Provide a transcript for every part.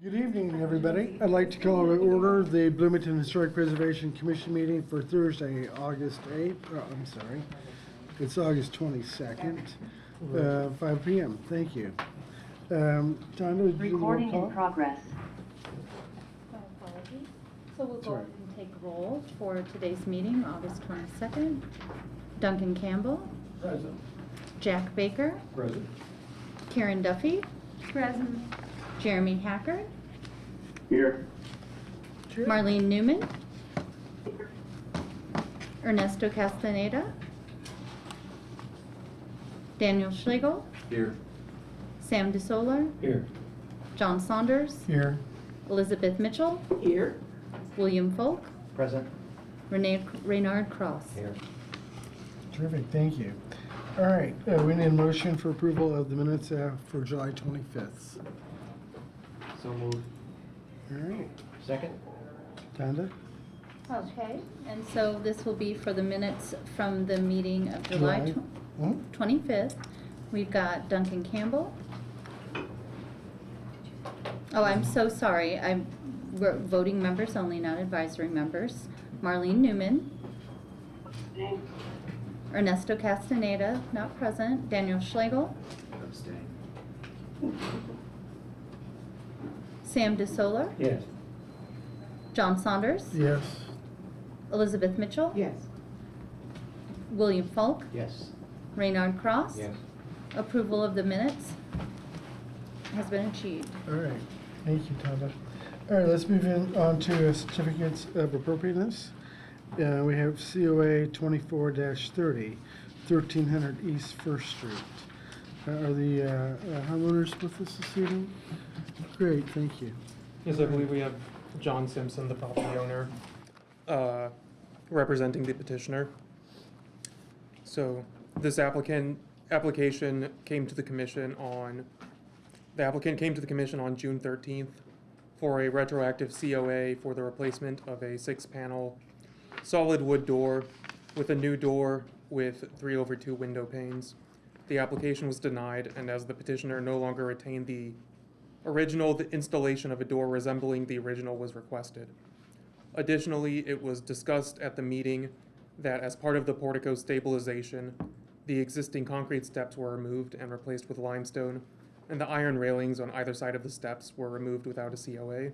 Good evening, everybody. I'd like to call to order the Bloomington Historic Preservation Commission meeting for Thursday, August 8th. It's August 22nd, 5 p.m. Thank you. Tanya, did you want to Recording call? in progress. My apologies. So we'll That's go all ahead right. and take roll for today's meeting, August 22nd. Duncan Campbell, Present. Jack Baker, Present. Karen Duffy, present. Jeremy Hackard, Here. Marlene Newman, Ernesto Castaneda, Daniel Schlegel, Here. Sam DeSolar, Here. John Saunders, Here. Elizabeth Mitchell, Here. William Folk, Present. Reynard Cross. Here. Terrific, thank you. All right, we need a motion for approval of the minutes for July 25th. So moved. All right, Second? Tanda? Okay, and so this will be for the minutes from the meeting of July Hmm? 25th. We've got Duncan Campbell. Oh, I'm so sorry. We're voting members only, not advisory members. Marlene Newman. Ernesto Castaneda, not present. Daniel Schlegel. Abstain. Sam DeSolar. Yes. John Saunders. Yes. Elizabeth Mitchell. Yes. William Folk. Yes. Reynard Cross. Yes. Approval of the minutes has been achieved. All right, thank you, Tanda. All right, let's move on to certificates of appropriateness. We have COA 24-30, 1300 East First Street. Are the homeowners with us this evening? Great, thank you. Yes, I believe we have John Simpson, the property owner, representing the petitioner. So this application came to the commission on, the applicant came to the commission on June 13th for a retroactive COA for the replacement of a 6-panel solid wood door with a new door with 3/2 window panes. The application was denied, and as the petitioner no longer retained the original, the installation of a door resembling the original was requested. Additionally, it was discussed at the meeting that as part of the portico stabilization, the existing concrete steps were removed and replaced with limestone, and the iron railings on either side of the steps were removed without a COA.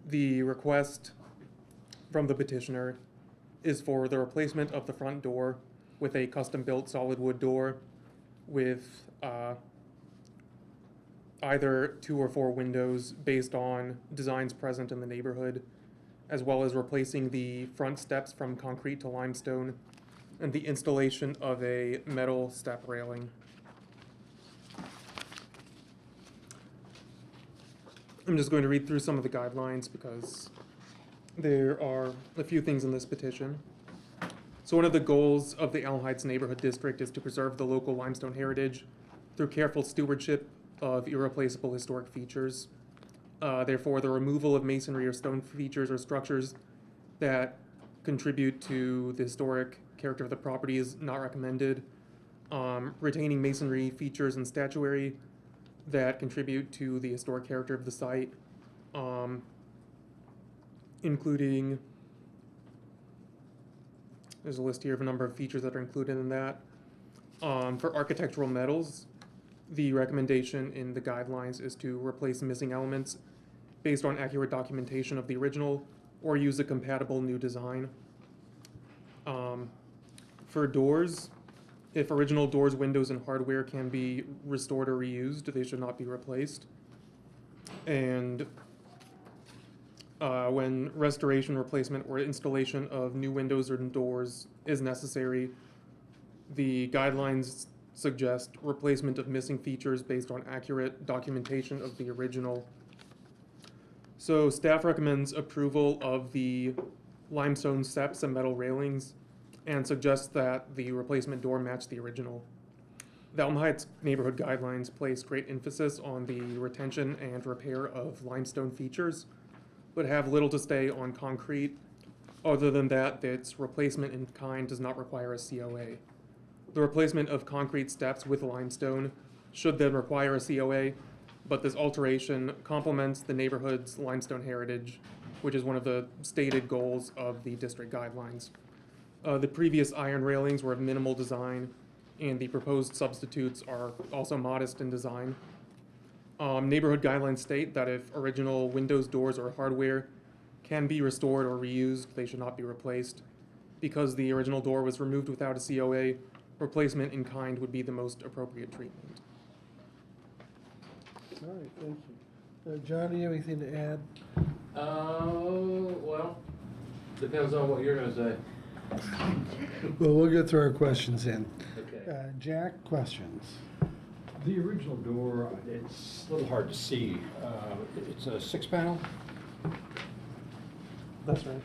The request from the petitioner is for the replacement of the front door with a custom-built solid wood door with either 2 or 4 windows based on designs present in the neighborhood, as well as replacing the front steps from concrete to limestone and the installation of a metal step railing. I'm just going to read through some of the guidelines because there are a few things in this petition. So one of the goals of the Allen Heights Neighborhood District is to preserve the local limestone heritage through careful stewardship of irreplaceable historic features. Therefore, the removal of masonry or stone features or structures that contribute to the historic character of the property is not recommended. Retaining masonry features and statuary that contribute to the historic character of the site, including, there's a list here of a number of features that are included in that. For architectural metals, the recommendation in the guidelines is to replace missing elements based on accurate documentation of the original or use a compatible new design. For doors, if original doors, windows, and hardware can be restored or reused, they should not be replaced. And when restoration, replacement, or installation of new windows or doors is necessary, the guidelines suggest replacement of missing features based on accurate documentation of the original. So staff recommends approval of the limestone steps and metal railings and suggests that the replacement door match the original. The Allen Heights neighborhood guidelines place great emphasis on the retention and repair of limestone features, but have little to say on concrete. Other than that, its replacement in kind does not require a COA. The replacement of concrete steps with limestone should then require a COA, but this alteration complements the neighborhood's limestone heritage, which is one of the stated goals of the district guidelines. The previous iron railings were of minimal design, and the proposed substitutes are also modest in design. Neighborhood guidelines state that if original windows, doors, or hardware can be restored or reused, they should not be replaced. Because the original door was removed without a COA, replacement in kind would be the most appropriate treatment. All right, thank you. John, do you have anything to add? Well, depends on what you're gonna say. Well, we'll get through our questions in. Okay. Jack, questions? The original door, it's a little hard to see. It's a 6-panel? That's right.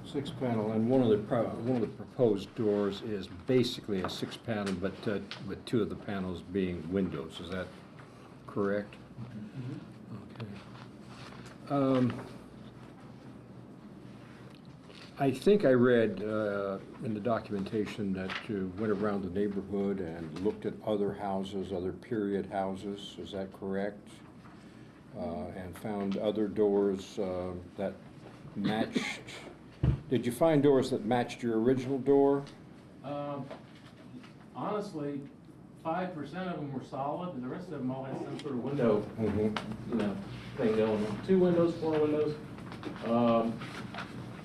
6-panel, and one of the proposed doors is basically a 6-panel, but with 2 of the panels being windows. Is that correct? Okay. I think I read in the documentation that you went around the neighborhood and looked at other houses, other period houses. Is that correct? And found other doors that matched. Did you find doors that matched your original door? Honestly, 5% of them were solid, and the rest of them all had some sort of window, thing going on. 2 windows, 4 windows.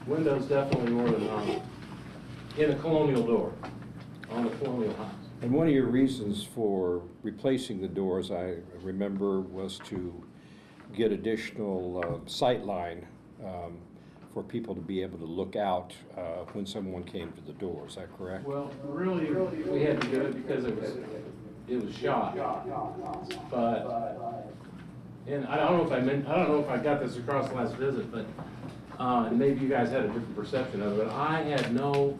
Windows definitely more than in a colonial door, on a colonial house. And one of your reasons for replacing the doors, I remember, was to get additional sight line for people to be able to look out when someone came to the door. Is that correct? Well, really, we had to do it because it was shot. But, and I don't know if I got this across last visit, but maybe you guys had a different perception of it, but I had no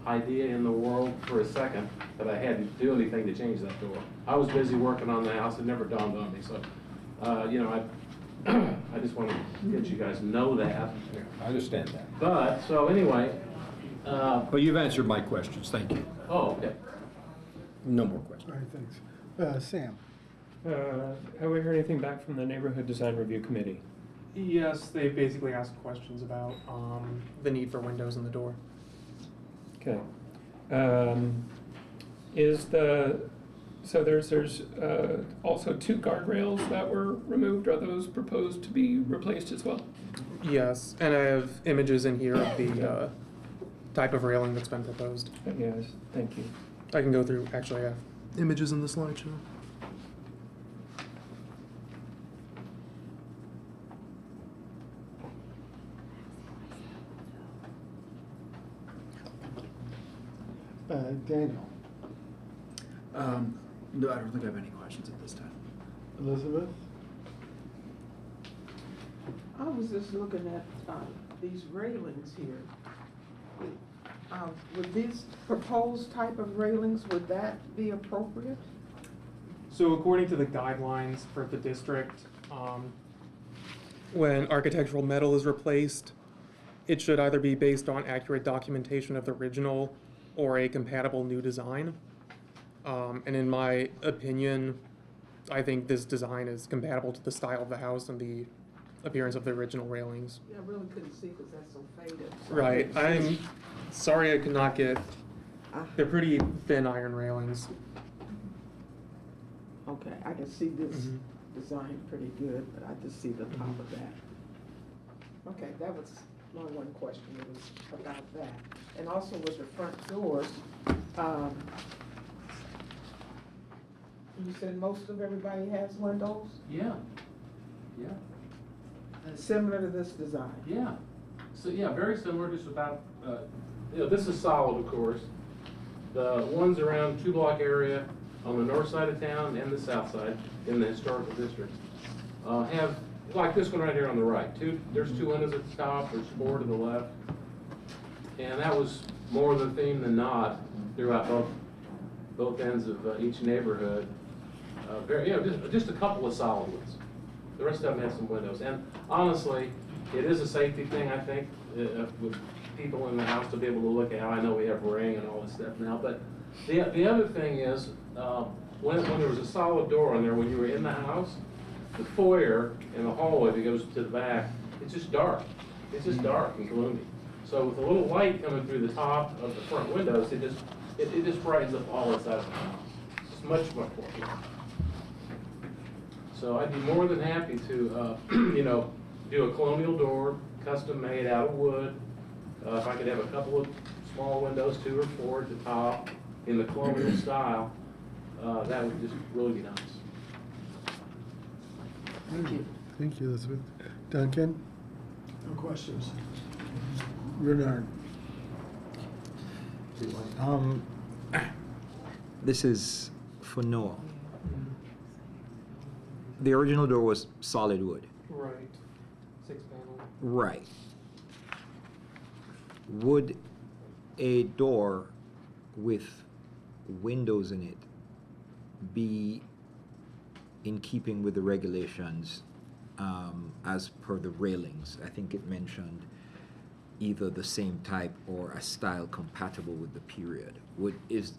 idea in the world for a second that I had to do anything to change that door. I was busy working on the house, it never dawned on me, so, I just want to get you guys to know that. I understand that. But, so anyway, But you've answered my questions. Thank you. oh, okay. No more questions. All right, thanks. Sam? Have we heard anything back from the Neighborhood Design Review Committee? Yes, they basically asked questions about the need for windows in the door. Okay. So there's also 2 guardrails that were removed. Are those proposed to be replaced as well? Yes, and I have images in here of the type of railing that's been proposed. Yes, thank you. I can go through, actually, I have images in the slideshow. Daniel? No, I don't think I have any questions at this time. Elizabeth? I was just looking at these railings here. Would these proposed type of railings, would that be appropriate? So according to the guidelines for the district, when architectural metal is replaced, it should either be based on accurate documentation of the original or a compatible new design. And in my opinion, I think this design is compatible to the style of the house and the appearance of the original railings. Yeah, I really couldn't see because that's so faded. Right, I'm sorry I could not get, they're pretty thin iron railings. Okay, I can see this Mhm. design pretty good, but I just see the top of that. Okay, that was my one question, it was about that. And also with the front doors, you said most of everybody has windows, Yeah. Yeah. similar to this design? Yeah. So, yeah, very similar, just about, this is solid, of course. The ones around 2-block area on the north side of town and the south side in the historical district have, like this one right here on the right, there's 2 windows at the top, there's 4 to the left. And that was more the theme than not throughout both ends of each neighborhood. Just a couple of solid ones. The rest of them have some windows. And honestly, it is a safety thing, I think, with people in the house to be able to look out. I know we have ring and all this stuff now, but the other thing is, when there was a solid door on there, when you were in the house, the foyer and the hallway that goes to the back, it's just dark. It's just dark and gloomy. So with a little light coming through the top of the front windows, it just brightens up all inside of the house. It's much more pleasant. So I'd be more than happy to, do a colonial door, custom made out of wood. If I could have a couple of small windows, 2 or 4 at the top, in the colonial style, that would just really be nice. Thank you. Thank you, Elizabeth. Duncan? No questions. Bernard? This is for Noah. The original door was solid wood. Right. 6 panel. Right. Would a door with windows in it be in keeping with the regulations as per the railings? I think it mentioned either the same type or a style compatible with the period. Is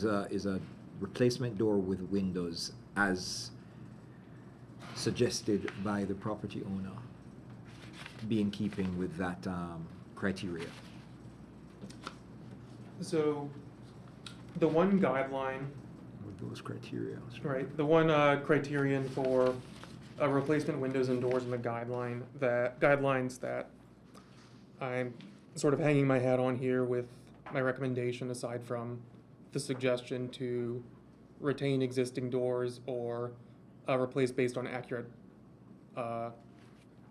a replacement door with windows as suggested by the property owner be in keeping with that criteria? So, the one guideline, With those criteria. right, the one criterion for replacement windows and doors in the guidelines that I'm sort of hanging my hat on here with my recommendation, aside from the suggestion to retain existing doors or replace based on accurate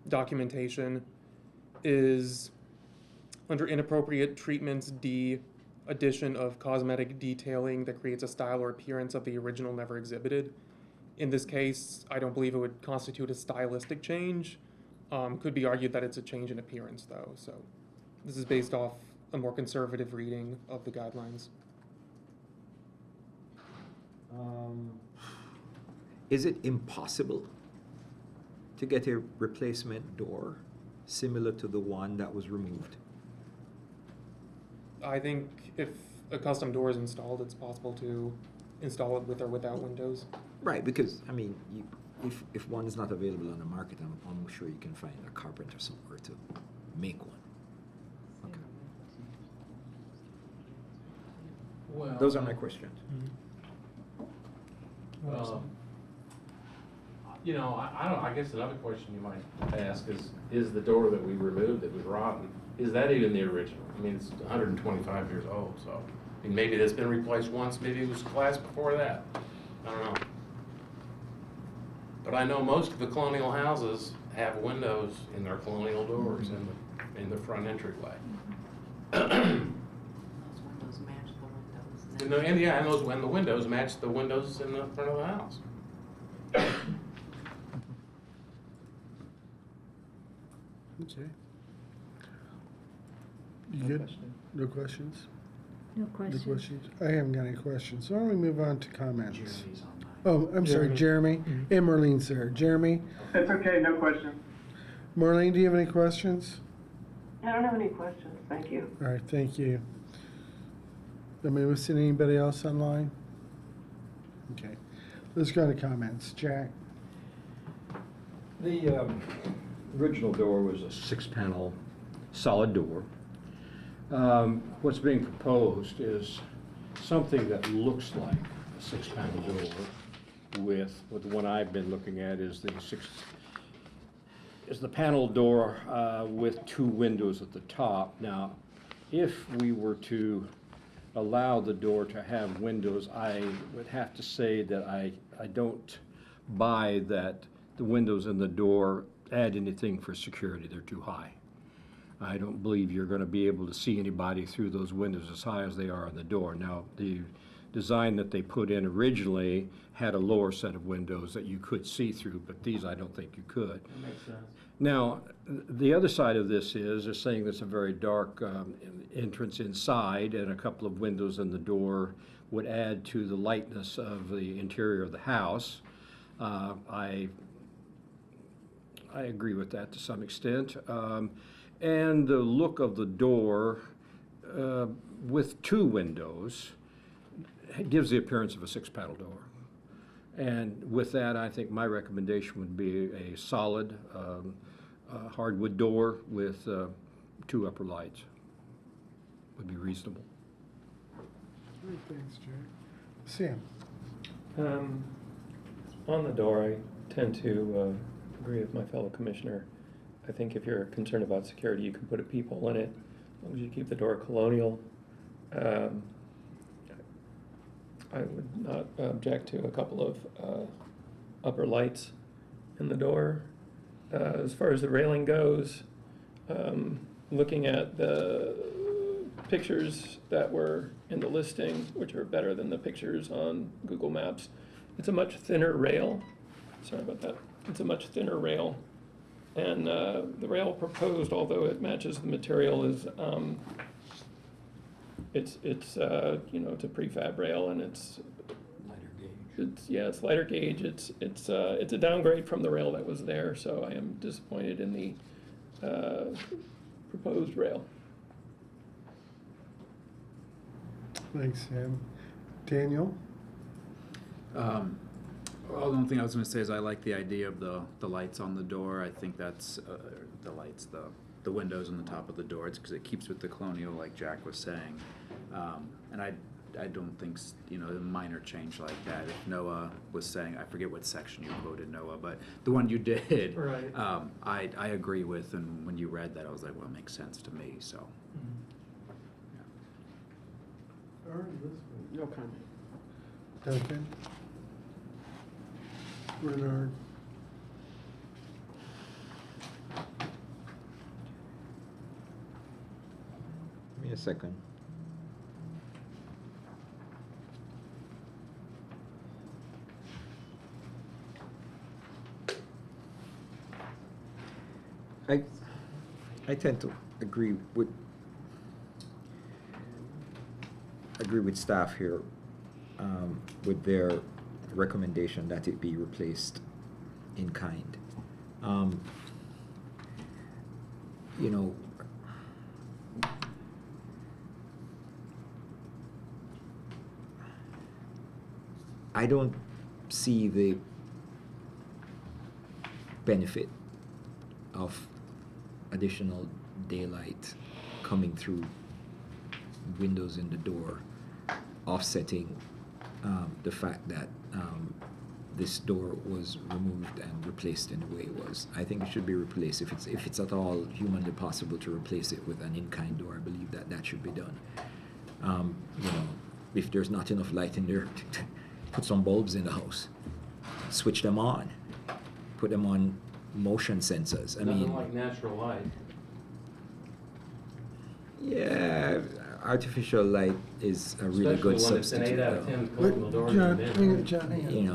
documentation, is under inappropriate treatments D, addition of cosmetic detailing that creates a style or appearance of the original never exhibited. In this case, I don't believe it would constitute a stylistic change. Could be argued that it's a change in appearance though, so this is based off a more conservative reading of the guidelines. Is it impossible to get a replacement door similar to the one that was removed? I think if a custom door is installed, it's possible to install it with or without windows. Right, because, I mean, if one is not available on the market, I'm sure you can find a carpenter somewhere to make one. Okay. Well, Those are my questions. I guess another question you might ask is the door that we removed that was rotten, is that even the original? I mean, it's 125 years old, so, I mean, maybe that's been replaced once, maybe it was glass before that. I don't know. But I know most of the colonial houses have windows in their colonial doors in the front entryway. Those windows match the windows. And the windows match the windows in the front of the house. Okay. You good? No questions? No No questions. questions? I haven't got any questions, so why don't we move on to comments? Jeremy's online. Oh, I'm sorry, Jeremy. And Marlene's there. Jeremy? That's okay, no questions. Marlene, do you have any questions? I don't have any questions, thank you. All right, thank you. I mean, we've seen anybody else online? Okay, let's go to comments. Jack? The original door was a 6-panel solid door. What's being proposed is something that looks like a 6-panel door with the one I've been looking at is the panel door with 2 windows at the top. Now, if we were to allow the door to have windows, I would have to say that I don't buy that the windows in the door add anything for security. They're too high. I don't believe you're going to be able to see anybody through those windows as high as they are on the door. Now, the design that they put in originally had a lower set of windows that you could see through, but these I don't think you could. That makes sense. Now, the other side of this is they're saying there's a very dark entrance inside, and a couple of windows in the door would add to the lightness of the interior of the house. I agree with that to some extent. And the look of the door with 2 windows gives the appearance of a 6-panel door. And with that, I think my recommendation would be a solid hardwood door with 2 upper lights. Would be reasonable. All right, thanks, Jack. Sam? On the door, I tend to agree with my fellow commissioner. I think if you're concerned about security, you can put a peephole in it, as long as you keep the door colonial. I would not object to a couple of upper lights in the door. As far as the railing goes, looking at the pictures that were in the listing, which are better than the pictures on Google Maps, it's a much thinner rail. Sorry about that. It's a much thinner rail. And the rail proposed, although it matches the material, is it's it's a prefab rail, and it's lighter gauge. It's a downgrade from the rail that was there. So I am disappointed in the proposed rail. Thanks, Sam. Daniel? Well, the only thing I was going to say is I like the idea of the lights on the door. I think that's the lights, the windows on the top of the door. It's because it keeps with the colonial, like Jack was saying. And I don't think a minor change like that. If Noah was saying, I forget what section you quoted, Noah, but the one you did, Right. I agree with. And when you read that, I was like, well, it makes sense to me. So. All right, Elizabeth. No comment. Duncan? Bernard? Give me a second. I tend to agree with staff here with their recommendation that it be replaced in kind. I don't see the benefit of additional daylight coming through windows in the door, offsetting the fact that this door was removed and replaced in the way it was. I think it should be replaced. If it's at all humanly possible to replace it with an in-kind door, I believe that should be done. If there's not enough light in there, put some bulbs in the house, switch them on, put them on motion sensors. Nothing like natural light. Yeah, artificial light is a really good Especially when it's an substitute. 8 out of though. 10 Wait, colonial door. John, in the hang middle. on, John, hang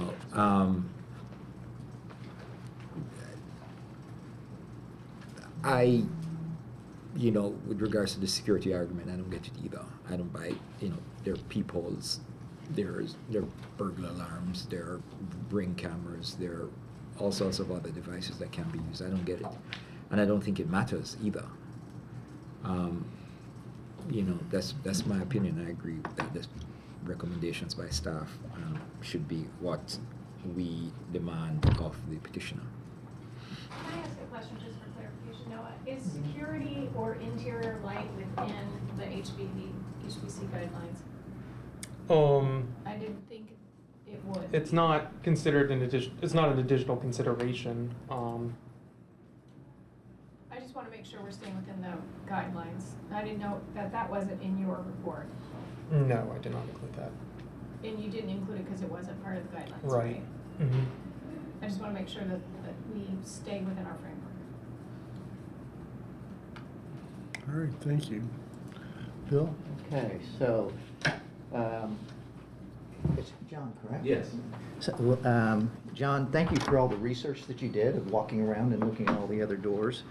on. You know, with regards to the security argument, I don't get it either. I don't buy, there are peepholes, there are burglar alarms, there are Ring cameras, there are all sorts of other devices that can be used. I don't get it. And I don't think it matters either. That's my opinion. I agree that the recommendations by staff should be what we demand of the petitioner. Can I ask a question just for clarification, Noah? Is security or interior light within the HBC guidelines? I didn't think it would. It's not considered it's not an additional consideration. I just want to make sure we're staying within the guidelines. I didn't know that wasn't in your report. No, I did not include that. And you didn't include it because it wasn't part of the guidelines, Right. right? Mm-hmm. I just want to make sure that we stay within our framework. All right, thank you. Bill? Okay, so, it's John, correct? Yes. So, John, thank you for all the research that you did of walking around and looking at all the other doors.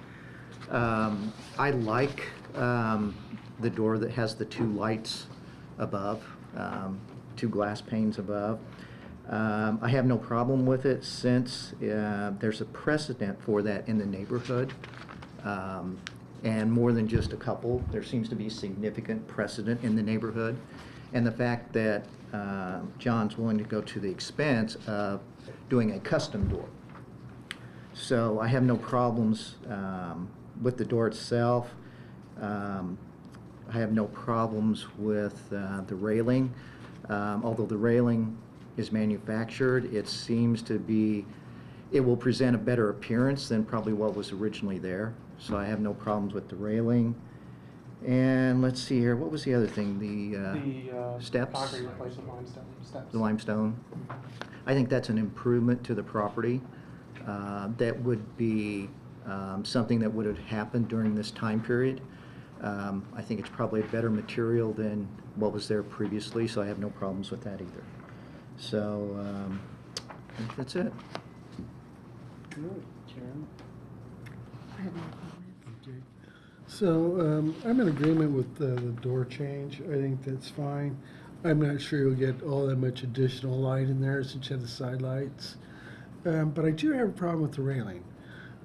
I like the door that has the 2 lights above, 2 glass panes above. I have no problem with it since there's a precedent for that in the neighborhood. And more than just a couple, there seems to be significant precedent in the neighborhood. and the fact that John's willing to go to the expense of doing a custom door. So I have no problems with the door itself. I have no problems with the railing. Although the railing is manufactured, it seems to be, it will present a better appearance than probably what was originally there. So I have no problems with the railing. And let's see here, what was the other thing? The steps? Concrete replacement limestone steps. The limestone. I think that's an improvement to the property. That would be something that would have happened during this time period. I think it's probably a better material than what was there previously, so I have no problems with that either. So I think that's it. Good, Karen. I have no comment. Okay. So I'm in agreement with the door change. I think that's fine. I'm not sure you'll get all that much additional light in there since you have the side lights. But I do have a problem with the railing.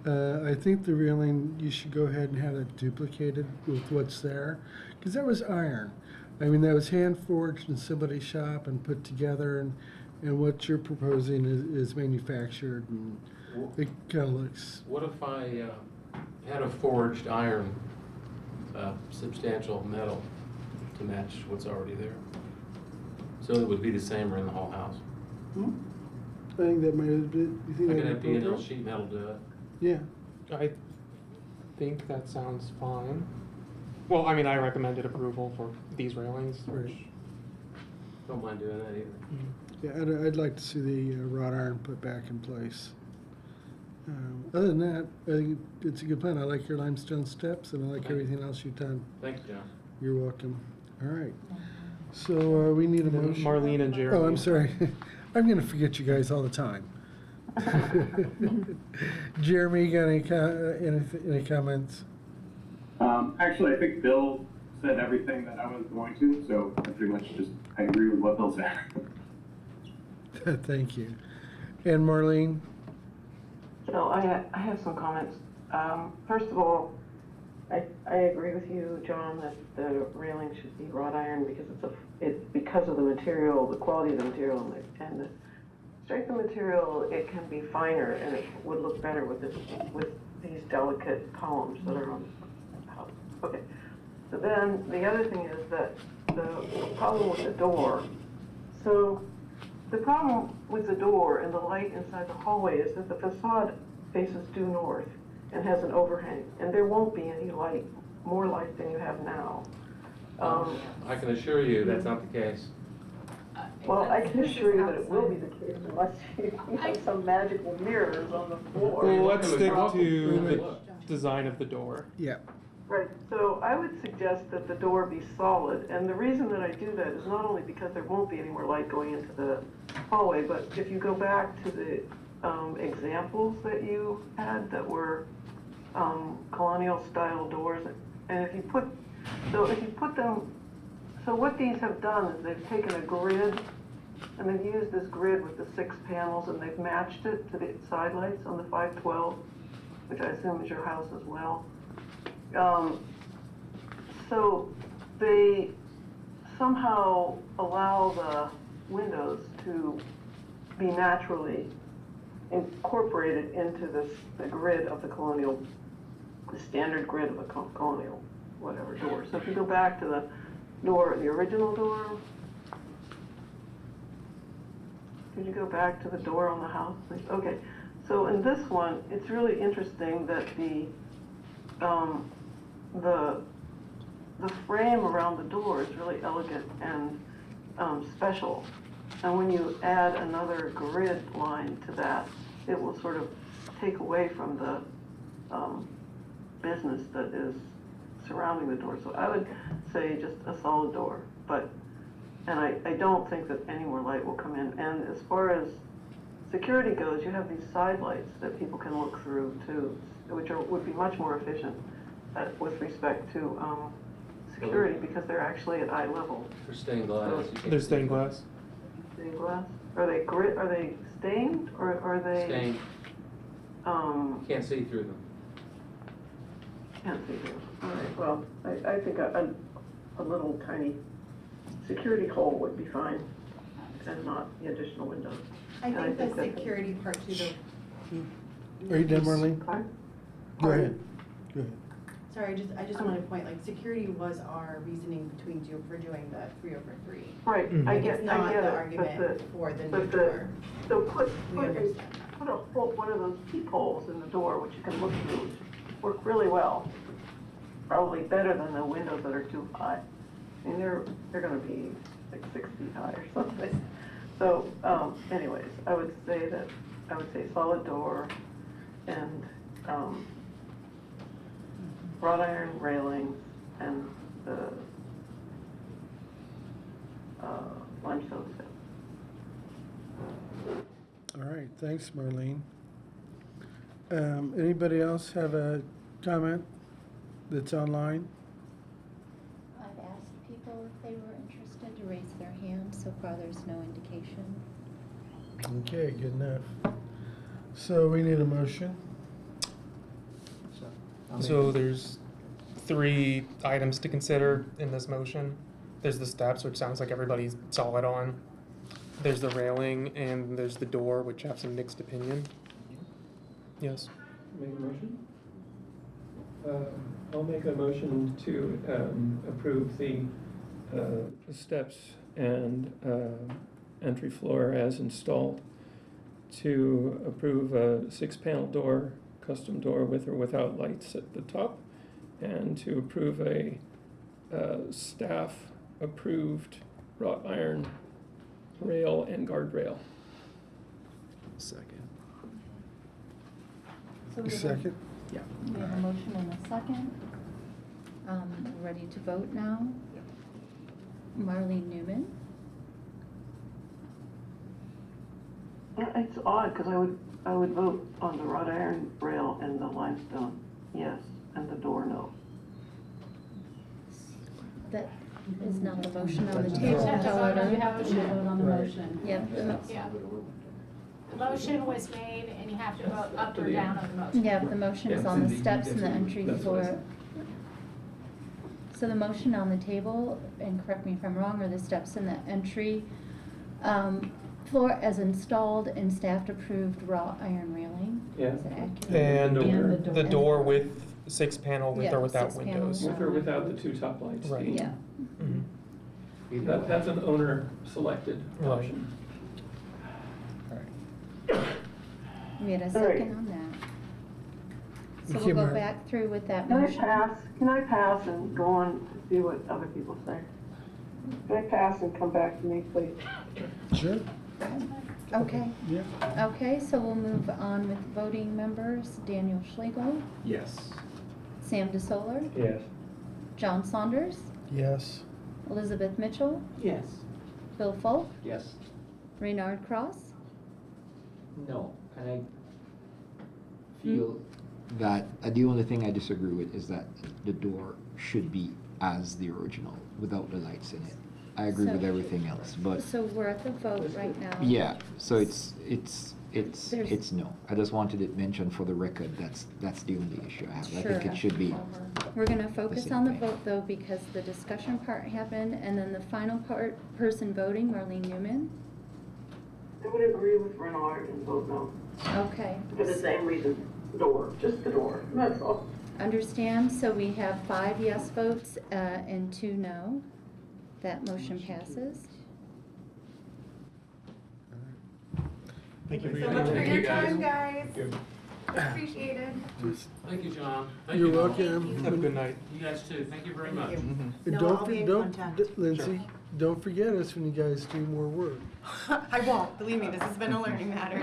I think the railing, you should go ahead and have it duplicated with what's there, because that was iron. I mean, that was hand forged in somebody's shop and put together, and what you're proposing is manufactured, and it kind of looks. What if I had a forged iron, substantial metal to match what's already there? So it would be the same around the whole house. I think that might have been. You think I that could would have be P&L appropriate? sheet metal do it. Yeah. I think that sounds fine. Well, I mean, I recommended approval for these railings, which, Right. Don't mind doing that either. Yeah, I'd like to see the wrought iron put back in place. Other than that, I think it's a good plan. I like your limestone steps, and I like everything else you've done. Thank you, John. You're welcome. All right. So we need a motion. Marlene and Jeremy. Oh, I'm sorry. I'm going to forget you guys all the time. Jeremy, you got any comments? Actually, I think Bill said everything that I was going to, so I pretty much I agree with what Bill said. Thank you. And Marlene? So I have some comments. First of all, I agree with you, John, that the railing should be wrought iron because because of the material, the quality of the material, and the strength of the material. It can be finer, and it would look better with these delicate columns that are on the house. Okay. So then the other thing is that the problem with the door. So the problem with the door and the light inside the hallway is that the facade faces due north and has an overhang, and there won't be any light, more light than you have now. I can assure you that's not the case. Well, I can assure you that it will be the case unless you have some magical mirrors on the floor. Well, let's stick Welcome. to the Look. design of the door. Yeah. Right, so I would suggest that the door be solid, and the reason that I do that is not only because there won't be any more light going into the hallway, but if you go back to the examples that you had that were colonial style doors, and if you put them, so what these have done is they've taken a grid, and they've used this grid with the 6 panels, and they've matched it to the side lights on the 512, which I assume is your house as well. So they somehow allow the windows to be naturally incorporated into the grid of the colonial, the standard grid of a colonial whatever door. So if you go back to the door, the original door, could you go back to the door on the house, please? Okay, so in this one, it's really interesting that the frame around the door is really elegant and special. And when you add another grid line to that, it will sort of take away from the business that is surrounding the door. So I would say just a solid door, and I don't think that any more light will come in. And as far as security goes, you have these side lights that people can look through too, which would be much more efficient with respect to security, because they're actually at eye level. They're stained glass. They're stained glass. Stained glass? Are they are they stained, or are they? Stained. Can't see through them. Can't see through. All right, well, I think a little tiny security hole would be fine, and not the additional windows. I And think the that's- security part too, though. Are you done, Marlene? Okay. Go ahead. Go ahead. Sorry, I just wanted to point, like, security was our reasoning for doing the 3/3. Right, Mhm. I Like, get, it's I not get the it, argument for the new but door. so put We understand that. one of those peepholes in the door, which you can look through, work really well. Probably better than the windows that are too high. I mean, they're gonna be like 6 feet high or something. So, anyways, I would say solid door and, wrought iron railings and the, limestone step. All right, thanks, Marlene. Anybody else have a comment that's online? I've asked people if they were interested to raise their hand. So far, there's no indication. Okay, good enough. So we need a motion. So there's 3 items to consider in this motion. There's the steps, which sounds like everybody's solid on. There's the railing, and there's the door, which have some mixed opinion. Yes. Make a motion? I'll make a motion to approve the steps and entry floor as installed, to approve a 6-panel door, custom door with or without lights at the top, and to approve a staff-approved wrought iron rail and guardrail. Second. So we have a- Second? Yeah. We have a motion and a second. We're ready to vote now. Marlene Newman, Yeah, it's odd, because I would vote on the wrought iron rail and the limestone, yes, and the door, no. that is not the motion on the That's table, not- You however. have to vote on the Right. motion. Yep, Yeah. The motion was made and you have to vote up or down on the motion. yeah, the motion is on the steps and the entry That's what I floor. So the motion on the table, and correct me if I'm wrong, are the steps and the entry floor as installed and staff-approved wrought iron railing? Yeah. Is that accurate? And And the door with 6-panel with Yeah, or without 6 windows. panels. With or without the 2 top lights. Right. Yeah, Mhm. That's an owner-selected Right. option. we had a All right. second on that. So Okay, we'll go Mar- back through with that Can I motion. pass? Can I pass and go on to see what other people say? Can I pass and come back to me, please? Sure. Okay, Yeah. okay, so we'll move on with voting members. Daniel Schlegel, Yes. Sam DeSoler, Yes. John Saunders, Yes. Elizabeth Mitchell, Yes. Bill Folk, Yes. Reynard Cross. No, and I feel that the only thing I disagree with is that the door should be as the original without the lights in it. I agree So- with everything else, but So we're at the vote right now. yeah, so it's There's- no. I just wanted it mentioned for the record. That's the only issue I have. I think Sure. it should be. We're gonna focus same on the thing. vote though, because the discussion part happened, and then the final person voting, Marlene Newman. I would agree with Renard and vote no, Okay, for the same reason, door, just the door, that's all. understand, so we have 5 yes votes, and 2 no. That motion passes. Thank you. So much for Thank you, your guys. time, guys. Appreciated. Thank you, John. Thank You're you, Bill. welcome. Have a good night. You guys too. Thank you very much. And No, don't I'll for- be in don't- contact. Lindsay, don't forget us when you guys do more work. I won't, believe me, this has been a learning matter.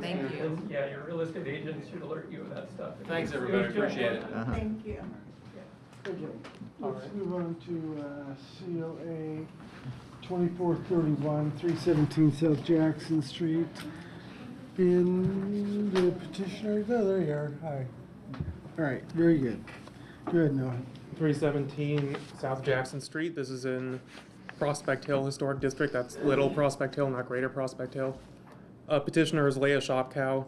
Thank you. And, yeah, your real estate agent should alert you of that stuff. Thanks, everybody. Appreciate it. Thank you. Let's move on to COA 2431, 317 South Jackson Street. And the petitioner, oh, there you are, hi. All right, very good. Go ahead, Noah. 317 South Jackson Street. This is in Prospect Hill Historic District. That's Little Prospect Hill, not Greater Prospect Hill. Petitioner is Leah Shopcow.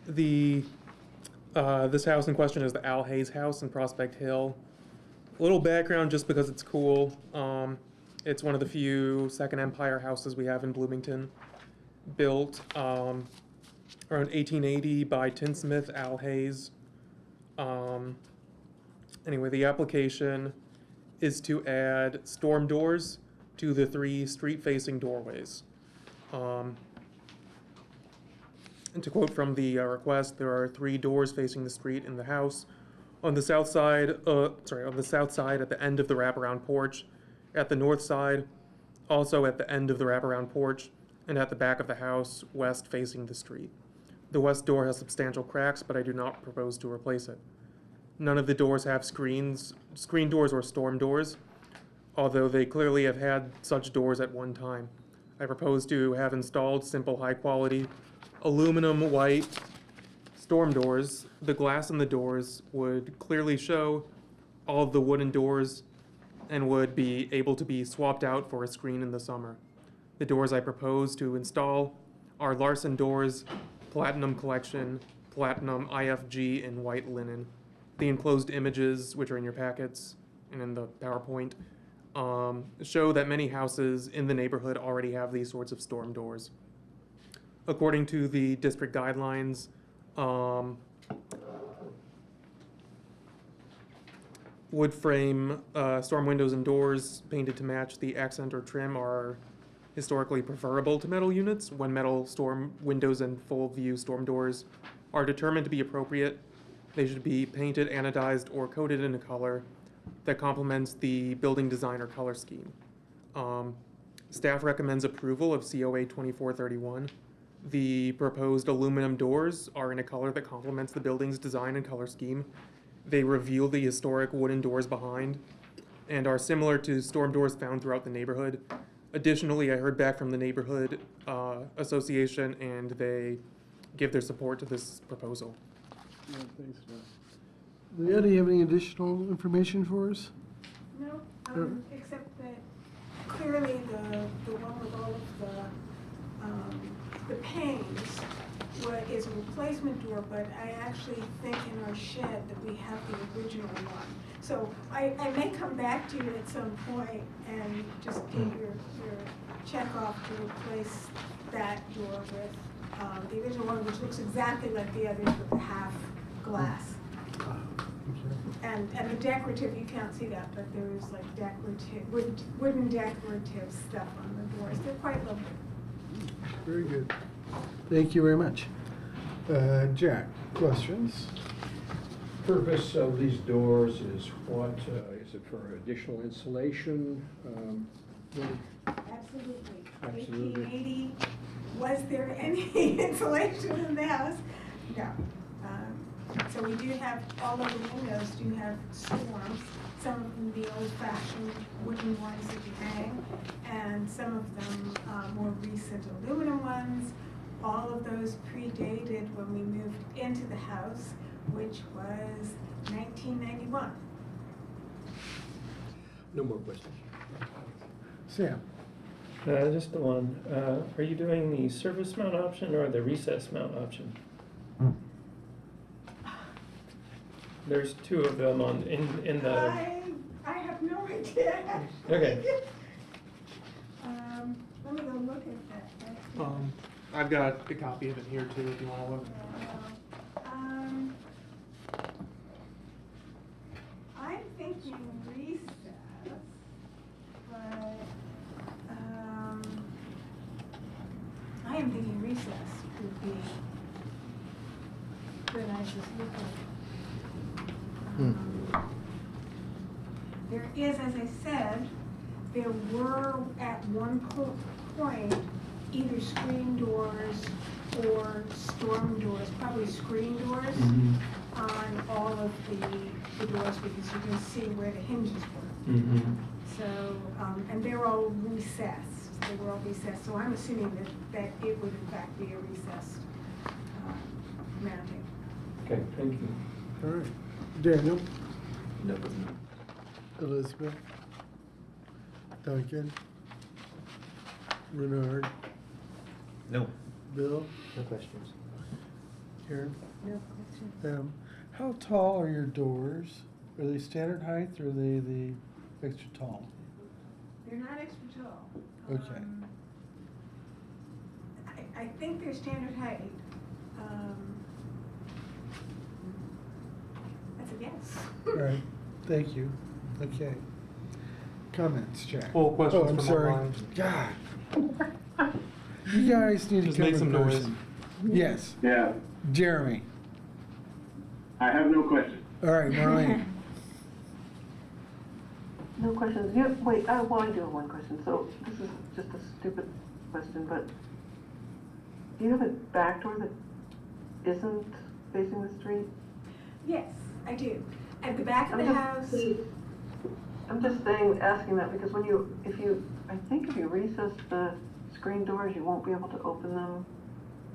This house in question is the Al Hayes House in Prospect Hill. A little background just because it's cool. It's one of the few Second Empire houses we have in Bloomington. Built around 1880 by tinsmith Al Hayes. Anyway, the application is to add storm doors to the 3 street-facing doorways. And to quote from the request, there are 3 doors facing the street in the house. On the south side, at the end of the wraparound porch, at the north side, also at the end of the wraparound porch, and at the back of the house, west facing the street. The west door has substantial cracks, but I do not propose to replace it. None of the doors have screen doors or storm doors, although they clearly have had such doors at one time. I propose to have installed simple, high-quality, aluminum white storm doors. The glass in the doors would clearly show all of the wooden doors and would be able to be swapped out for a screen in the summer. The doors I propose to install are Larson Doors, Platinum Collection, Platinum IFG in white linen. The enclosed images, which are in your packets and in the PowerPoint, show that many houses in the neighborhood already have these sorts of storm doors. According to the district guidelines, wood frame storm windows and doors painted to match the accent or trim are historically preferable to metal units. When metal storm windows and full view storm doors are determined to be appropriate, they should be painted, anodized, or coated in a color that complements the building design or color scheme. Staff recommends approval of COA 2431. The proposed aluminum doors are in a color that complements the building's design and color scheme. They reveal the historic wooden doors behind and are similar to storm doors found throughout the neighborhood. Additionally, I heard back from the neighborhood association and they give their support to this proposal. Yeah, thanks, Doug. Leah, do you have any additional information for us? No, except that clearly the one with all of the panes is a replacement door, but I actually think in our shed that we have the original one. So I may come back to you at some point and just get your check off to replace that door with the original one, which looks exactly like the others with the half glass. And the decorative, you can't see that, but there is like decorative, wooden decorative stuff on the doors. They're quite lovely. Very good. Thank you very much. Jack, questions? Purpose of these doors is what? Is it for additional insulation? Absolutely. Absolutely. 1880, was there any insulation in the house? No. So we do have, all of the windows do have storms. Some of them the old-fashioned wooden ones that you hang, and some of them more recent aluminum ones. All of those predated when we moved into the house, which was 1991. No more questions. Sam? Just the one. Are you doing the surface mount option or the recess mount option? There's 2 of them in the. I have no idea. Okay. Let me go look at that. I've got a copy of it here too if you want to look. I'm thinking recess, but I am thinking recess would be the nicest looking. There is, as I said, there were at one point either screen doors or storm doors, probably screen doors on all of the doors because you can see where the hinges were. So, and they're all recessed. They were all recessed. So I'm assuming that it would in fact be a recessed mounting. Okay, thank you. All right. Daniel? No. Elizabeth? Duncan? Renard? No. Bill? No questions. Karen? No question. How tall are your doors? Are they standard height or are they the extra tall? They're not extra tall. Okay. I think they're standard height. That's a guess. All right, thank you. Okay. Comments, Jack? Full questions Oh, I'm from sorry. online. God. You guys need to Just come make in some noise. person. Yes, Yeah, Jeremy. I have no questions. All right, Marlene. No questions. Yeah, wait, well, I do have one question. So this is just a stupid question, but do you have a back door that isn't facing the street? Yes, I do. At the back of the house, I'm just saying, asking that because I think if you recess the screen doors, you won't be able to open them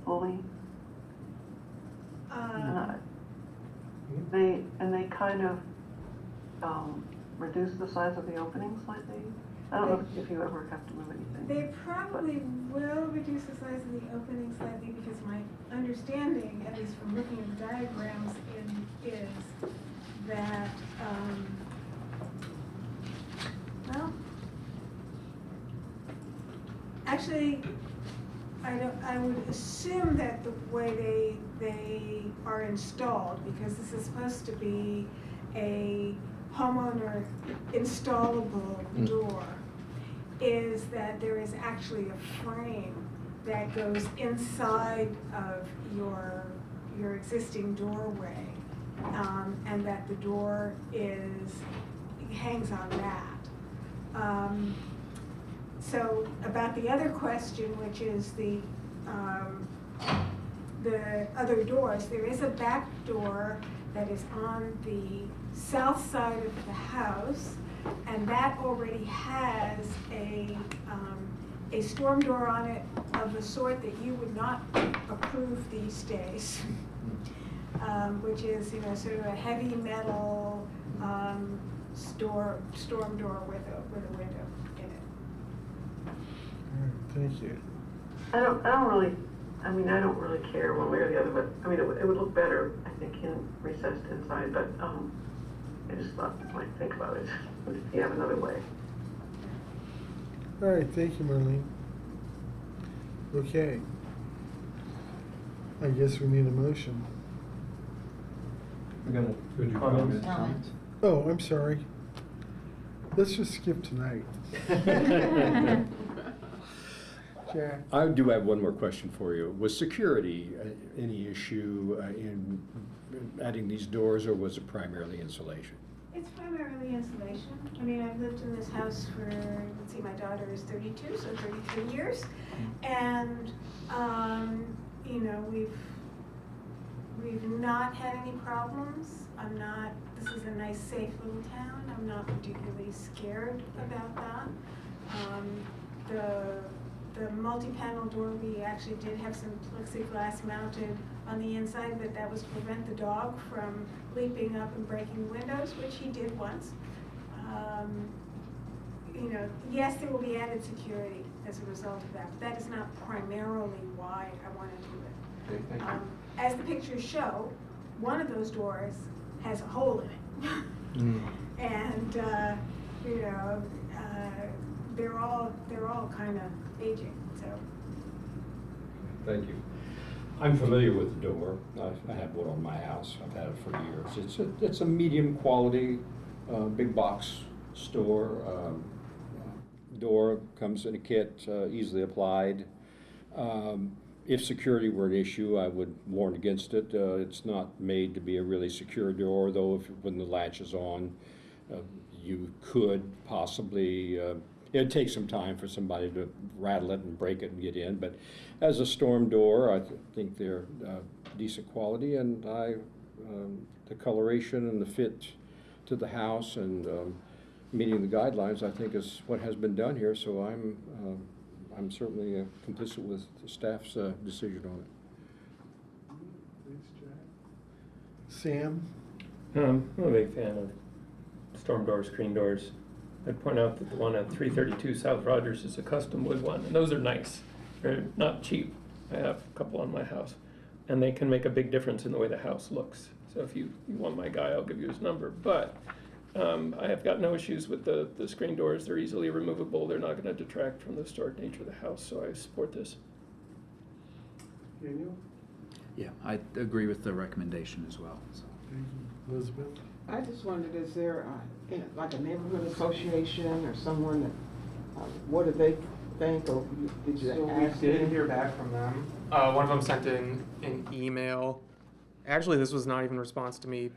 fully. They kind of reduce the size of the opening slightly. I don't know if you ever have to move anything. they probably will reduce the size of the opening slightly because my understanding, at least from looking at the diagrams, is that, well, actually, I would assume that the way they are installed, because this is supposed to be a homeowner installable door, is that there is actually a frame that goes inside of your existing doorway, and that the door hangs on that. So about the other question, which is the other doors, there is a back door that is on the south side of the house, and that already has a storm door on it of the sort that you would not approve these days, which is, sort of a heavy metal storm door with a window in it. All right, thank you. I don't really care one way or the other, but it would look better, I think, recessed inside, but I just thought you might think about it if you have another way. All right, thank you, Marlene. Okay. I guess we need a motion. We're gonna Could you comments? comment? Oh, I'm sorry. Let's just skip tonight. Jack? I do have one more question for you. Was security any issue in adding these doors, or was it primarily insulation? It's primarily insulation. I've lived in this house for, let's see, my daughter is 32, so 33 years. And, we've not had any problems. This is a nice, safe little town. I'm not particularly scared about that. The multi-panel door, we actually did have some plexiglass mounted on the inside, but that was to prevent the dog from leaping up and breaking windows, which he did once. Yes, there will be added security as a result of that, but that is not primarily why I want to do it. Okay, thank you. As the pictures show, one of those doors has a hole in it. And, they're all kind of aging, so. Thank you. I'm familiar with the door. I have one on my house. I've had it for years. It's a medium quality, big box store. Door comes in a kit, easily applied. If security were an issue, I would warn against it. It's not made to be a really secure door, though. When the latch is on, you could possibly. It'd take some time for somebody to rattle it and break it and get in, but as a storm door, I think they're decent quality, and the coloration and the fit to the house and meeting the guidelines, I think, is what has been done here. So I'm certainly complicit with the staff's decision on it. Sam? I'm a big fan of storm doors, screen doors. I'd point out that the one at 332 South Rogers is a custom wood one, and those are nice. They're not cheap. I have a couple on my house, and they can make a big difference in the way the house looks. So if you want my guy, I'll give you his number. But I have got no issues with the screen doors. They're easily removable. They're not going to detract from the historic nature of the house, so I support this. Daniel? Yeah, I agree with the recommendation as well, so. Thank you. Elizabeth? I just wondered, is there like a neighborhood association or someone that, what do they think, or did you So ask we did them? hear back from them. One of them sent in an email. Actually, this was not even a response to me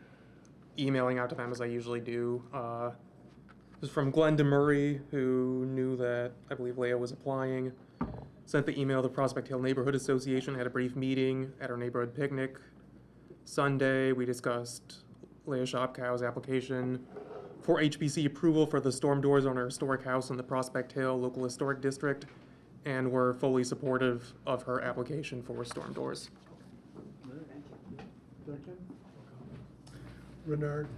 emailing out to them as I usually do. It was from Glenda Murray, who knew that I believe Leah was applying. Sent the email to the Prospect Hill Neighborhood Association, had a brief meeting at our neighborhood picnic. Sunday, we discussed Leah Shopkow's application for HPC approval for the storm doors on her historic house in the Prospect Hill Local Historic District, and we're fully supportive of her application for storm doors. Second? Renard?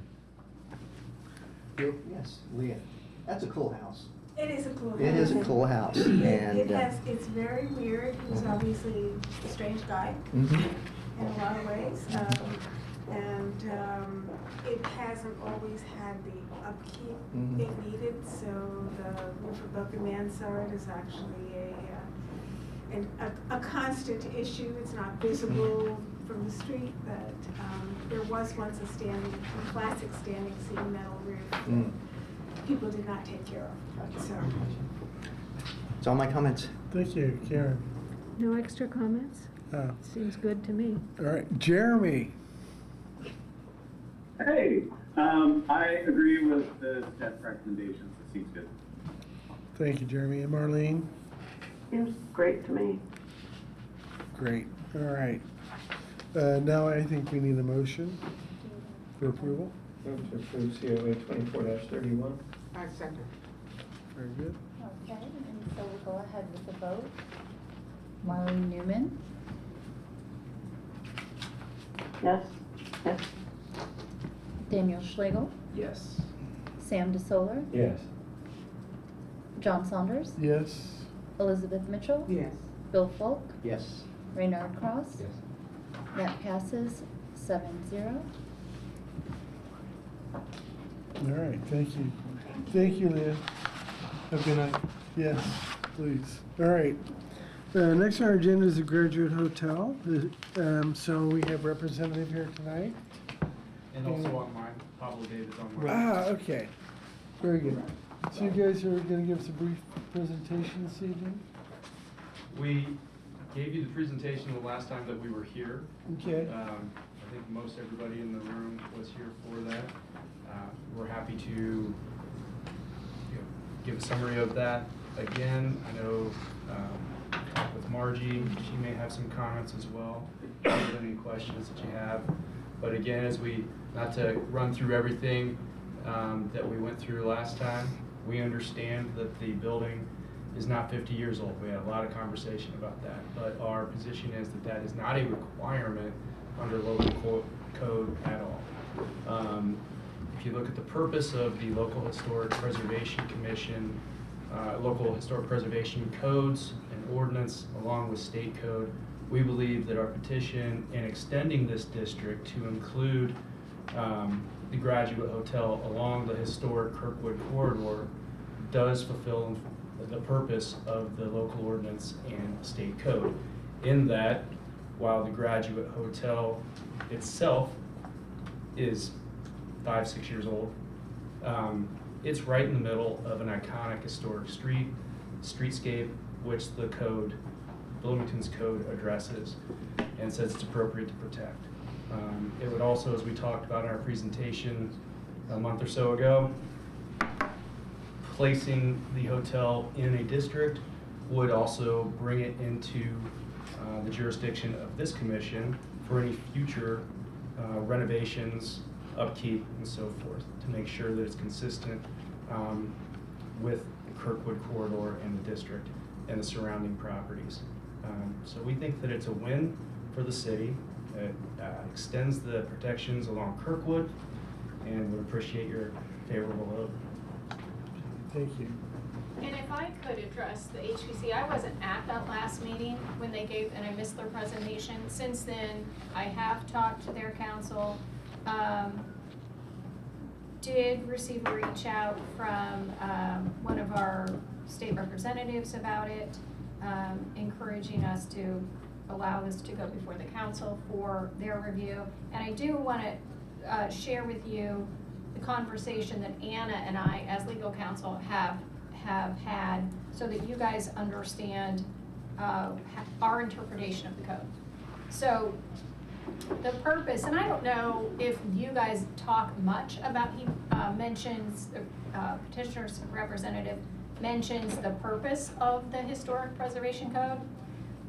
Yes, Leah. That's a cool house. It is a cool house. It is a cool house, It and. has, it's very weird. He was obviously a strange guy Mhm. in a lot of ways. It hasn't always had the upkeep Mhm. it needed, so the roof above the mansard is actually a constant issue. It's not visible from the street, but there was once a classic standing seam metal roof Mm. that people did not take care of, so. That's all my comments. Thank you, Karen. No extra comments? Seems good to me. All right, Jeremy? Hey, I agree with the staff recommendations. It seems good. Thank you, Jeremy. And Marlene? Seems great to me. Great, all right. Now I think we need a motion for approval. Move to approve COA 24-31. I second. Very good. Okay, and so we'll go ahead with the vote. Marlene Newman, Yes, yes. Daniel Schlegel, Yes. Sam DeSoler, Yes. John Saunders, Yes? Elizabeth Mitchell, Yes. Bill Folk, Yes. Raynard Cross. Yes. That passes 7-0. All right, thank you. Thank you, Leah. Have a good night. Yes, please. All right. Next on our agenda is the Graduate Hotel. So we have representative here tonight. And also online, Pablo David's online. Okay. Very good. So you guys are gonna give us a brief presentation this evening? We gave you the presentation the last time that we were here. Okay. I think most everybody in the room was here for that. We're happy to give a summary of that again. I know with Margie, she may have some comments as well, if you have any questions that you have. But again, as we, not to run through everything that we went through last time, we understand that the building is not 50 years old. We had a lot of conversation about that, but our position is that that is not a requirement under local code at all. If you look at the purpose of the Local Historic Preservation Commission, local historic preservation codes and ordinance along with state code, we believe that our petition in extending this district to include the Graduate Hotel along the historic Kirkwood corridor does fulfill the purpose of the local ordinance and state code. In that, while the Graduate Hotel itself is 5-6 years old, it's right in the middle of an iconic historic streetscape, which the code, Bloomington's code, addresses and says it's appropriate to protect. It would also, as we talked about in our presentation a month or so ago, placing the hotel in a district would also bring it into the jurisdiction of this commission for any future renovations, upkeep, and so forth, to make sure that it's consistent with the Kirkwood corridor and the district and the surrounding properties. So we think that it's a win for the city. It extends the protections along Kirkwood, and would appreciate your favorable vote. Thank you. And if I could address the HPC, I wasn't at that last meeting when they gave, and I missed their presentation. Since then, I have talked to their council. did receive a reach out from one of our state representatives about it, encouraging us to allow this to go before the council for their review. And I do want to share with you the conversation that Anna and I, as legal counsel, have had, so that you guys understand our interpretation of the code. So the purpose, and I don't know if you guys talk much about, he mentions, the petitioner's representative mentions the purpose of the Historic Preservation Code.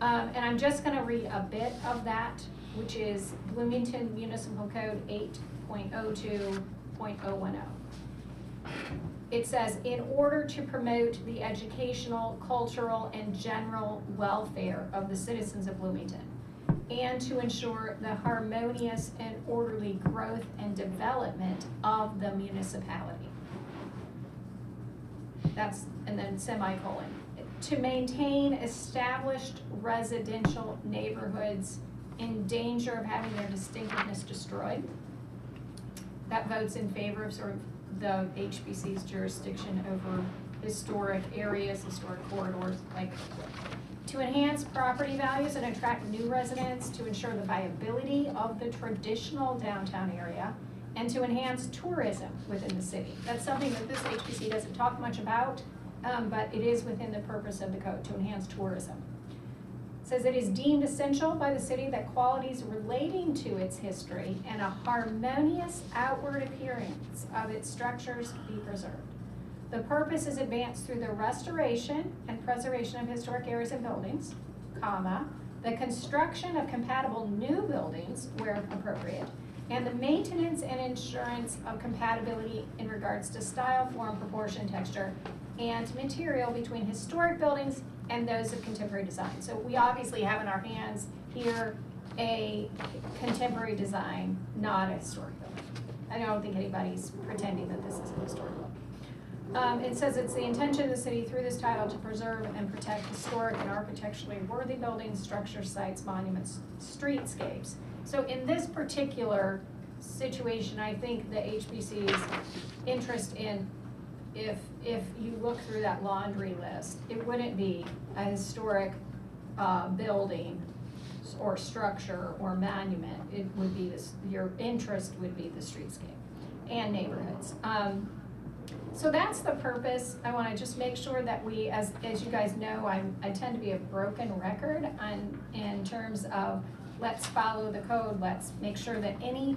And I'm just gonna read a bit of that, which is Bloomington Municipal Code 8.02.010. It says, in order to promote the educational, cultural, and general welfare of the citizens of Bloomington, and to ensure the harmonious and orderly growth and development of the municipality. That's, and then semicolon. To maintain established residential neighborhoods in danger of having their distinctiveness destroyed. That votes in favor of sort of the HBC's jurisdiction over historic areas, historic corridors, like to enhance property values and attract new residents, to ensure the viability of the traditional downtown area, and to enhance tourism within the city. That's something that this HBC doesn't talk much about, but it is within the purpose of the code, to enhance tourism. It says it is deemed essential by the city that qualities relating to its history and a harmonious outward appearance of its structures be preserved. The purpose is advanced through the restoration and preservation of historic areas and buildings, comma, the construction of compatible new buildings where appropriate, and the maintenance and insurance of compatibility in regards to style, form, proportion, texture, and material between historic buildings and those of contemporary design. So we obviously have in our hands here a contemporary design, not a historic building. I don't think anybody's pretending that this is a historic building. It says it's the intention of the city through this title to preserve and protect historic and architecturally worthy buildings, structures, sites, monuments, streetscapes. So in this particular situation, I think the HBC's interest in, if you look through that laundry list, it wouldn't be a historic building or structure or monument. It would be this, your interest would be the streetscape and neighborhoods. So that's the purpose. I want to just make sure that we, as you guys know, I tend to be a broken record in terms of let's follow the code. Let's make sure that any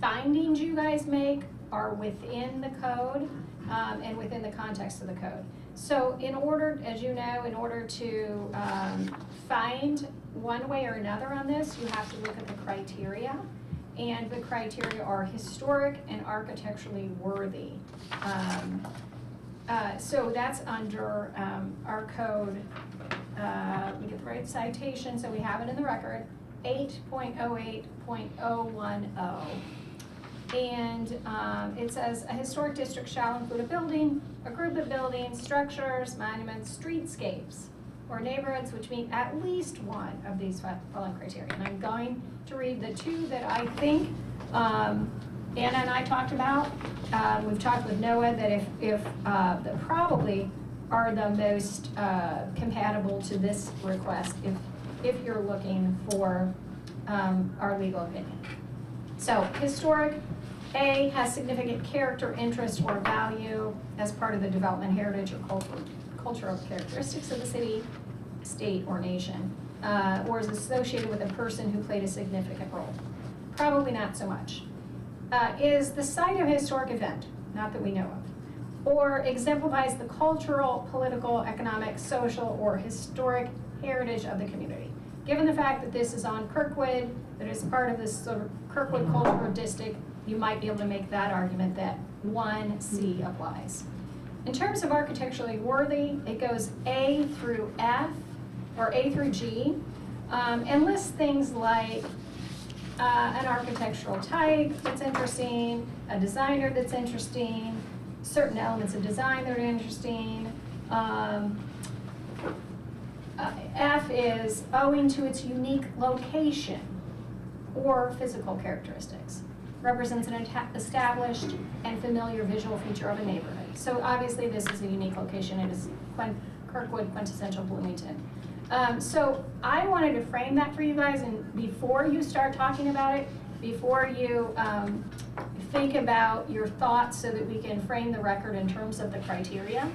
findings you guys make are within the code and within the context of the code. So in order, as you know, in order to find one way or another on this, you have to look at the criteria. And the criteria are historic and architecturally worthy. So that's under our code. We get the right citation, so we have it in the record, 8.08.010. And it says a historic district shall include a building, a group of buildings, structures, monuments, streetscapes, or neighborhoods which meet at least one of these following criteria. And I'm going to read the two that I think Anna and I talked about. We've talked with Noah that that probably are the most compatible to this request if you're looking for our legal opinion. So historic, A, has significant character, interest, or value as part of the development, heritage, or cultural characteristics of the city, state, or nation, or is associated with a person who played a significant role. Probably not so much. Is the site of a historic event, not that we know of, or exemplifies the cultural, political, economic, social, or historic heritage of the community. Given the fact that this is on Kirkwood, that is part of this sort of Kirkwood Cultural District, you might be able to make that argument that 1C applies. In terms of architecturally worthy, it goes A through F, or A through G, and lists things like an architectural type that's interesting, a designer that's interesting, certain elements of design that are interesting. F is owing to its unique location or physical characteristics. represents an established and familiar visual feature of a neighborhood. So obviously this is a unique location. It is Kirkwood, quintessential Bloomington. So I wanted to frame that for you guys, and before you start talking about it, before you think about your thoughts so that we can frame the record in terms of the criteria.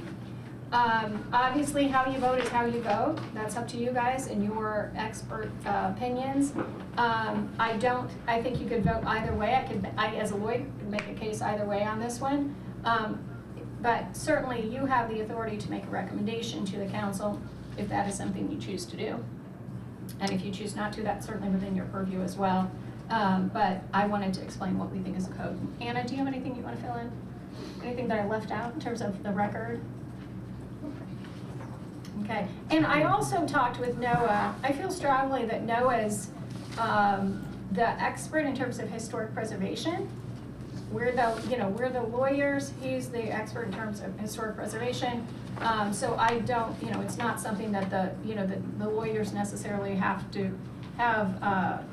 Obviously, how you vote is how you vote. That's up to you guys and your expert opinions. I think you could vote either way. I, as a lawyer, could make a case either way on this one. But certainly, you have the authority to make a recommendation to the council if that is something you choose to do. And if you choose not to, that's certainly within your purview as well. But I wanted to explain what we think is a code. Anna, do you have anything you want to fill in? Anything that I left out in terms of the record? Okay, and I also talked with Noah. I feel strongly that Noah's the expert in terms of historic preservation. We're the lawyers. He's the expert in terms of historic preservation. So I don't, it's not something that the lawyers necessarily have to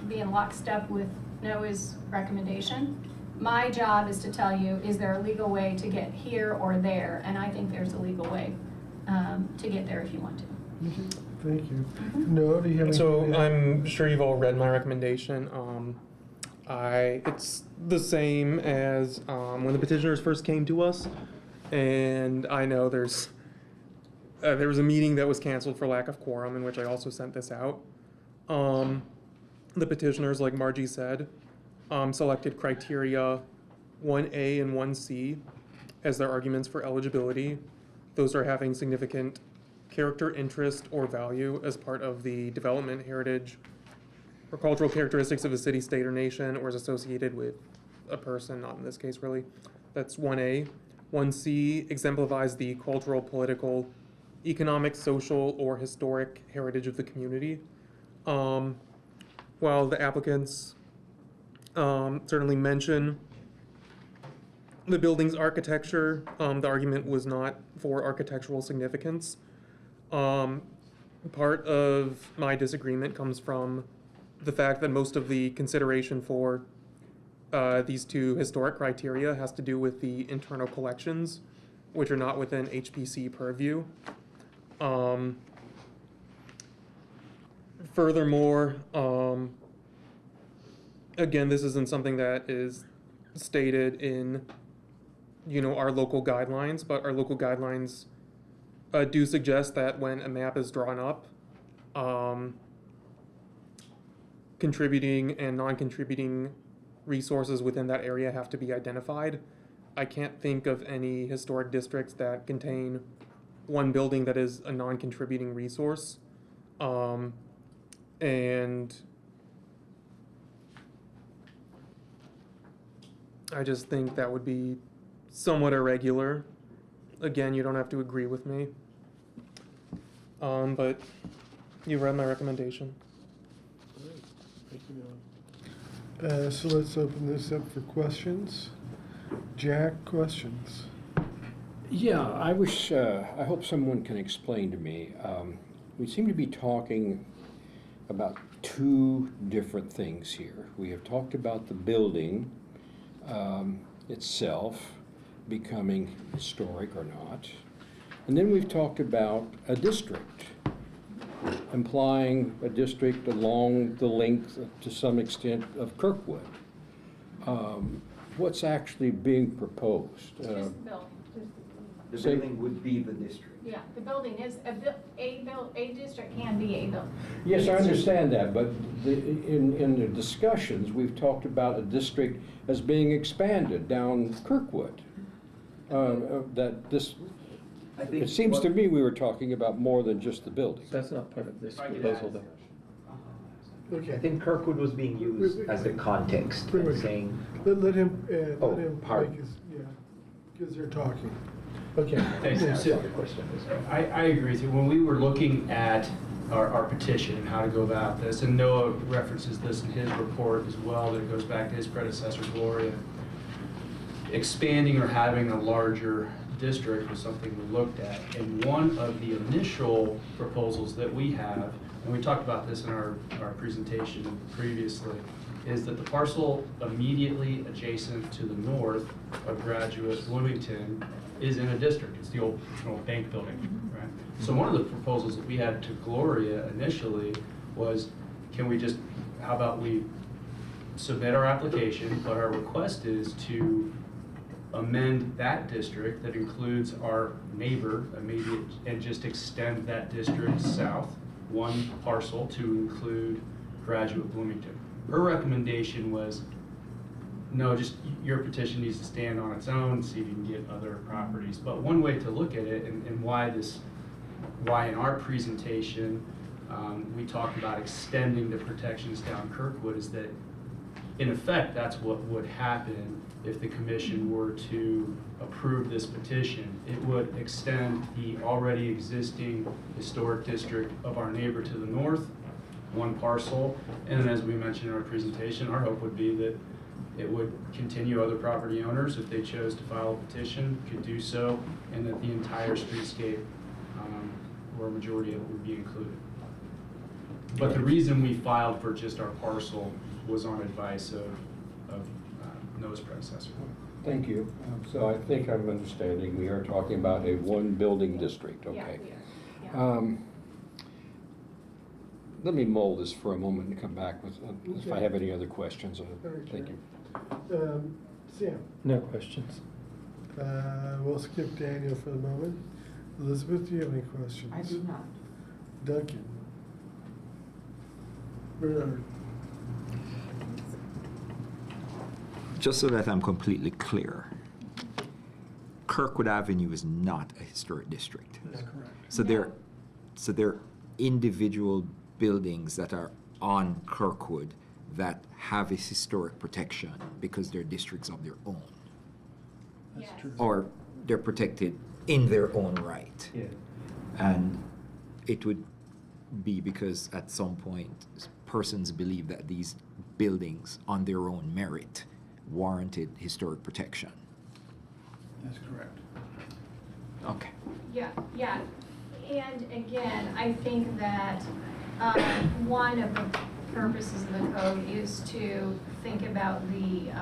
be in lockstep with Noah's recommendation. My job is to tell you, is there a legal way to get here or there? And I think there's a legal way to get there if you want to. Thank you. No, do you have anything? So I'm sure you've all read my recommendation. It's the same as when the petitioners first came to us, and I know there was a meeting that was canceled for lack of quorum, in which I also sent this out. The petitioners, like Margie said, selected criteria 1A and 1C as their arguments for eligibility. Those are having significant character, interest, or value as part of the development, heritage, or cultural characteristics of a city, state, or nation, or is associated with a person, not in this case really. That's 1A. 1C exemplifies the cultural, political, economic, social, or historic heritage of the community. While the applicants certainly mention the building's architecture, the argument was not for architectural significance. Part of my disagreement comes from the fact that most of the consideration for these two historic criteria has to do with the internal collections, which are not within HPC purview. Furthermore, again, this isn't something that is stated in, our local guidelines, but our local guidelines do suggest that when a map is drawn up, contributing and non-contributing resources within that area have to be identified. I can't think of any historic districts that contain one building that is a non-contributing resource. And I just think that would be somewhat irregular. Again, you don't have to agree with me. But you read my recommendation. Thank you. So let's open this up for questions. Jack, questions? Yeah, I hope someone can explain to me. We seem to be talking about two different things here. We have talked about the building itself becoming historic or not. And then we've talked about a district, implying a district along the length, to some extent, of Kirkwood. What's actually being proposed? Just the building. The building would be the district. Yeah, the building is, a district can be a building. Yes, I understand that, but in the discussions, we've talked about a district as being expanded down Kirkwood. It seems to me we were talking about more than just the building. That's not part of this proposal, though. Okay. I think Kirkwood was being used as the context, Wait. saying, Let him pardon. make his, because they're talking. Okay. Thanks, Yeah. I agree with you. When we were looking at our petition and how to go about this, and Noah references this in his report as well, that it goes back to his predecessor, Gloria, expanding or having a larger district was something we looked at. And one of the initial proposals that we have, and we talked about this in our presentation previously, is that the parcel immediately adjacent to the north of Graduate Bloomington is in a district. It's an old bank building, right? So one of the proposals that we had to Gloria initially was, how about we submit our application, but our request is to amend that district that includes our neighbor immediate and just extend that district south, one parcel to include Graduate Bloomington. Her recommendation was, no, just your petition needs to stand on its own, see if you can get other properties. But one way to look at it and why in our presentation we talked about extending the protections down Kirkwood is that in effect, that's what would happen if the commission were to approve this petition. It would extend the already existing historic district of our neighbor to the north, one parcel, and as we mentioned in our presentation, our hope would be that it would continue other property owners, if they chose to file a petition, could do so, and that the entire streetscape, or a majority of it, would be included. But the reason we filed for just our parcel was on advice of Noah's predecessor. Thank you. So I think I'm understanding, we are talking about a one-building district, Yeah, okay. we are. Yeah. Let me mull this for a moment and come back with, if I have any other questions. Thank you. Sam? No questions. We'll skip Daniel for the moment. Elizabeth, do you have any questions? I do not. Duncan? Bernard? Just so that I'm completely clear, Kirkwood Avenue is not a historic district. That's correct. So they're individual buildings that are on Kirkwood that have a historic protection because they're districts of their own. That's true. Or they're protected in their own right. Yeah. And it would be because at some point persons believe that these buildings on their own merit warranted historic protection. That's correct. Okay. Yeah. And again, I think that one of the purposes of the code is to think about the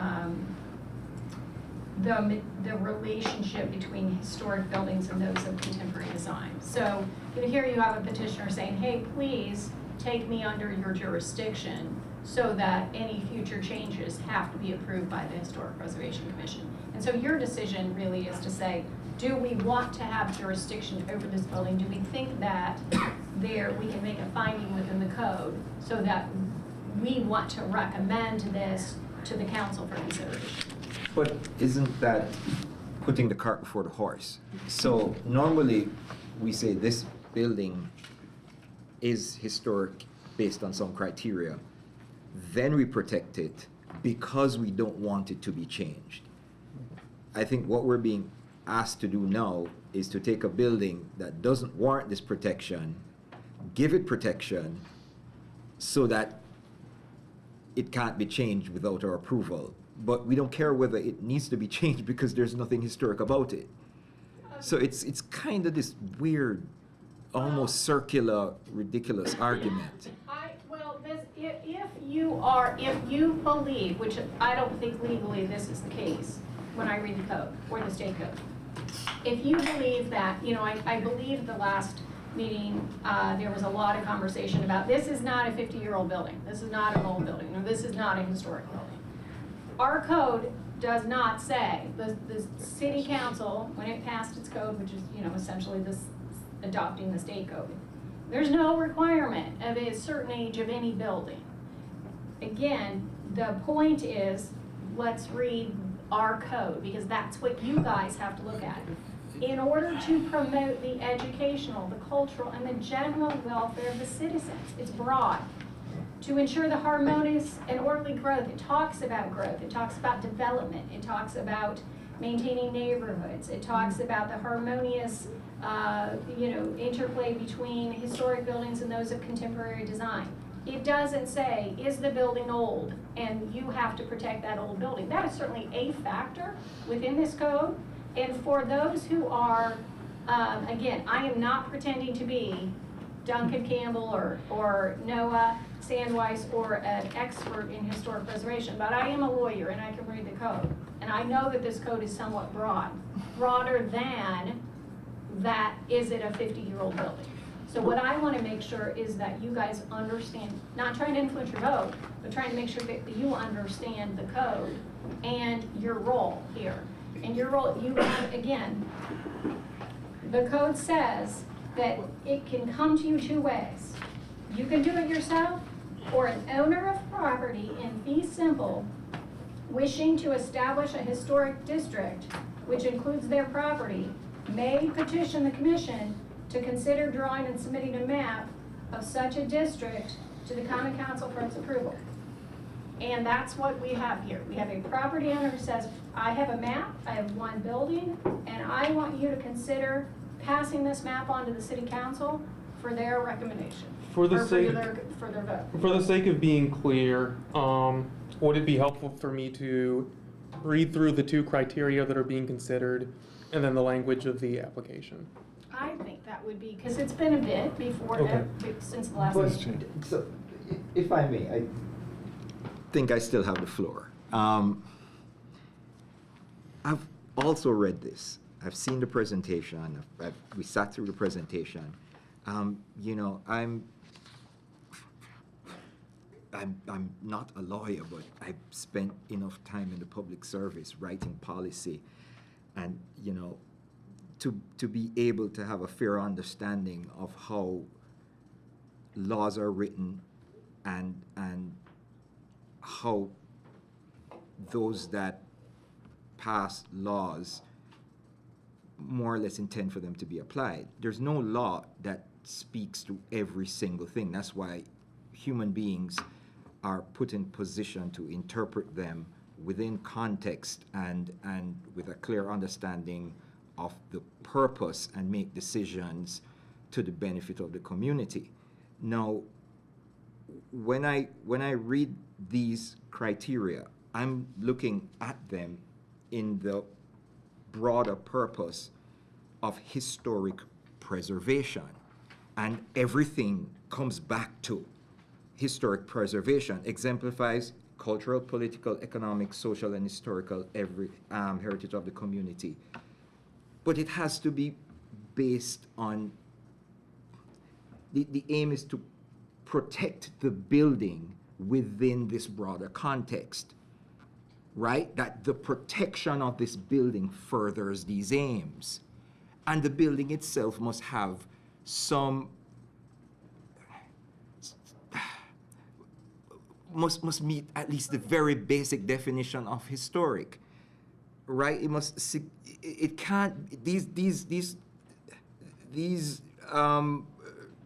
relationship between historic buildings and those of contemporary design. So here you have a petitioner saying, hey, please take me under your jurisdiction so that any future changes have to be approved by the Historic Preservation Commission. And so your decision really is to say, do we want to have jurisdiction over this building? Do we think that we can make a finding within the code so that we want to recommend this to the council for consideration? But isn't that putting the cart before the horse? So normally we say this building is historic based on some criteria. Then we protect it because we don't want it to be changed. I think what we're being asked to do now is to take a building that doesn't warrant this protection, give it protection so that it can't be changed without our approval. But we don't care whether it needs to be changed because there's nothing historic about it. So it's kind of this weird, almost circular, ridiculous argument. If you believe, which I don't think legally this is the case when I read the code or the state code, if you believe that, I believe the last meeting, there was a lot of conversation about this is not a 50-year-old building, this is not an old building, or this is not a historic building. Our code does not say, the city council, when it passed its code, which is, essentially this adopting the state code, there's no requirement of a certain age of any building. Again, the point is, let's read our code, because that's what you guys have to look at. In order to promote the educational, the cultural, and the general welfare of the citizens, it's broad. To ensure the harmonious and orderly growth, it talks about growth, it talks about development, it talks about maintaining neighborhoods, it talks about the harmonious interplay between historic buildings and those of contemporary design. It doesn't say, is the building old, and you have to protect that old building. That is certainly a factor within this code. And for those who are, again, I am not pretending to be Duncan Campbell or Noah. Sandweiss or an expert in historic preservation, but I am a lawyer and I can read the code. And I know that this code is somewhat broad, broader than that, is it a 50-year-old building? So what I want to make sure is that you guys understand, not trying to influence your vote, but trying to make sure that you understand the code and your role here. And your role, you have, again, the code says that it can come to you two ways. You can do it yourself, or an owner of property in fee simple wishing to establish a historic district, which includes their property, may petition the commission to consider drawing and submitting a map of such a district to the common council for its approval. And that's what we have here. We have a property owner who says, I have a map, I have one building, and I want you to consider passing this map on to the city council for their recommendation. For the or sake, for their vote. for the sake of being clear, would it be helpful for me to read through the two criteria that are being considered and then the language of the application? I think that would be, because it's been a bit before, Okay. since the last But, meeting. so, if I may, I think I still have the floor. I've also read this. I've seen the presentation. We sat through the presentation. You know, I'm not a lawyer, but I've spent enough time in the public service writing policy, and you know, to be able to have a fair understanding of how laws are written and how those that pass laws more or less intend for them to be applied. There's no law that speaks to every single thing. That's why human beings are put in position to interpret them within context and with a clear understanding of the purpose and make decisions to the benefit of the community. Now, when I read these criteria, I'm looking at them in the broader purpose of historic preservation. And everything comes back to historic preservation, exemplifies cultural, political, economic, social, and historical heritage of the community. But it has to be based on, the aim is to protect the building within this broader context, right? That the protection of this building furthers these aims. And the building itself must have must meet at least the very basic definition of historic, right? It can't, these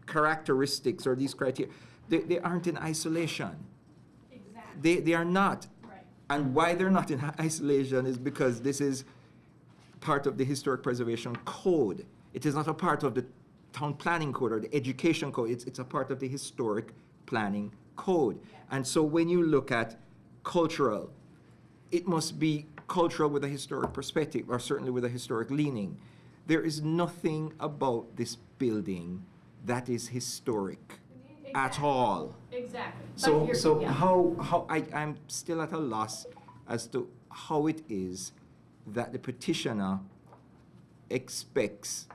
characteristics or these criteria, they aren't in isolation. Exactly. They are not. Right. And why they're not in isolation is because this is part of the Historic Preservation Code. It is not a part of the Town Planning Code or the Education Code. It's a part of the Historic Planning Code. Yeah. And so when you look at cultural, it must be cultural with a historic perspective, or certainly with a historic leaning. There is nothing about this building that is historic. Exactly. At all. Exactly. So yeah. how I'm still at a loss as to how it is that the petitioner expects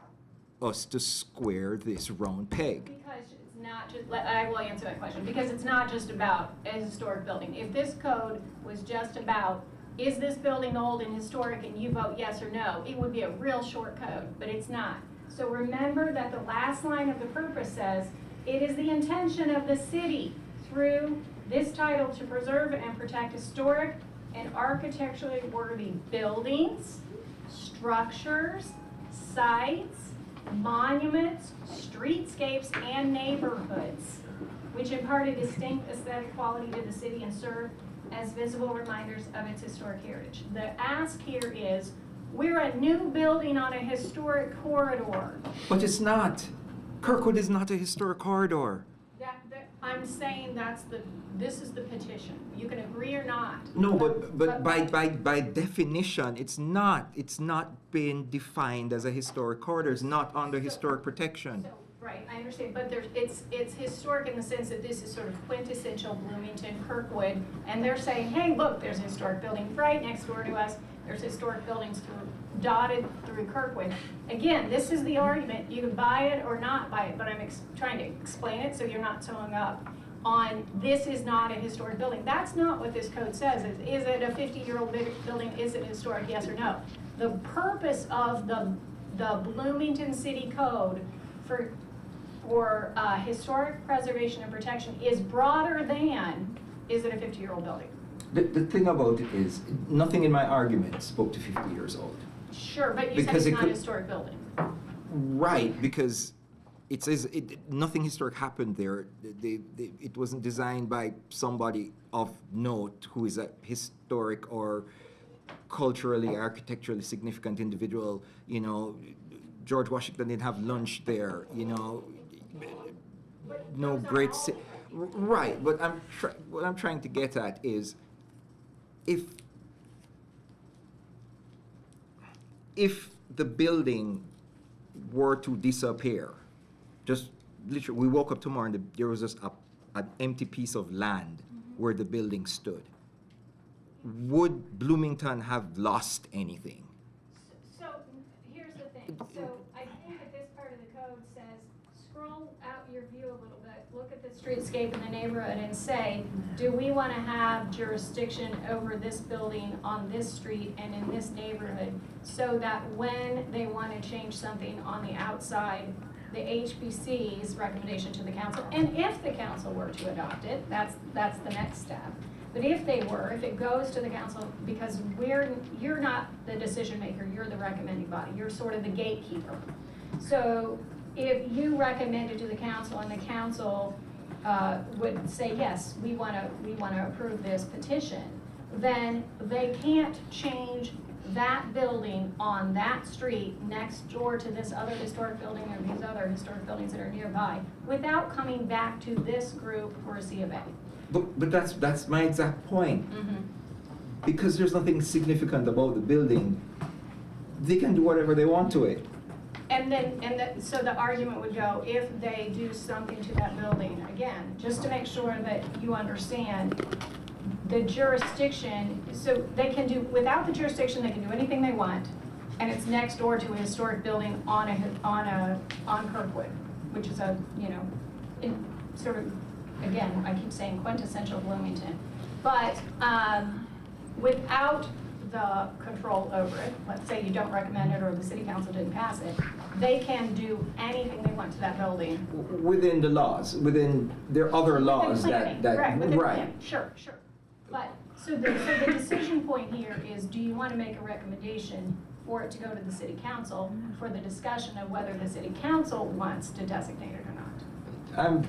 us to square this round peg. Because it's not just, I will answer that question, because it's not just about a historic building. If this code was just about, is this building old and historic, and you vote yes or no, it would be a real short code, but it's not. So remember that the last line of the purpose says, it is the intention of the city through this title to preserve and protect historic and architecturally worthy buildings, structures, sites, monuments, streetscapes, and neighborhoods, which impart a distinct aesthetic quality to the city and serve as visible reminders of its historic heritage. The ask here is, we're a new building on a historic corridor. But it's not. Kirkwood is not a historic corridor. I'm saying this is the petition. You can agree or not. No, but by definition, it's not. It's not been defined as a historic corridor. It's not under historic protection. So, right. Right, I understand, but it's historic in the sense that this is sort of quintessential Bloomington, Kirkwood, and they're saying, hey, look, there's a historic building right next door to us, there's historic buildings dotted through Kirkwood. Again, this is the argument, you can buy it or not buy it, but I'm trying to explain it so you're not so hung up on this is not a historic building. That's not what this code says. Is it a 50-year-old building? Is it historic? Yes or no? The purpose of the Bloomington City Code for historic preservation and protection is broader than, is it a 50-year-old building? The thing about it is, nothing in my argument spoke to 50 years old. Sure, but you Because said it it's not could- a historic building. Right, because it says nothing historic happened there. It wasn't designed by somebody of note who is a historic or culturally, architecturally significant individual. You know, George Washington didn't have lunch there. You know, no great. Right, but what I'm trying to get at is, if the building were to disappear, just literally, we woke up tomorrow and there was just an empty piece of land where the building stood. Would Bloomington have lost anything? So here's the thing. So I think that this part of the code says, scroll out your view a little bit, look at the streetscape in the neighborhood and say, do we want to have jurisdiction over this building on this street and in this neighborhood so that when they want to change something on the outside, the HPC's recommendation to the council, and if the council were to adopt it, that's the next step. But if it goes to the council, because you're not the decision maker, you're the recommending body, you're sort of the gatekeeper. So if you recommend it to the council and the council would say, yes, we want to approve this petition, then they can't change that building on that street next door to this other historic building or these other historic buildings that are nearby without coming back to this group for a C of A. But that's my exact point. Because there's nothing significant about the building, they can do whatever they want to it. So the argument would go, if they do something to that building, again, just to make sure that you understand, the jurisdiction, so they can do, without the jurisdiction, they can do anything they want, and it's next door to a historic building on Kirkwood, which is a, you know, sort of, again, I keep saying quintessential Bloomington. But without the control over it, let's say you don't recommend it or the city council didn't pass it, they can do anything they want to that building. Within the laws, there are other laws Within that planning, within right. planning. Sure. But, so the decision point here is, do you want to make a recommendation for it to go to the city council for the discussion of whether the city council wants to designate it or not?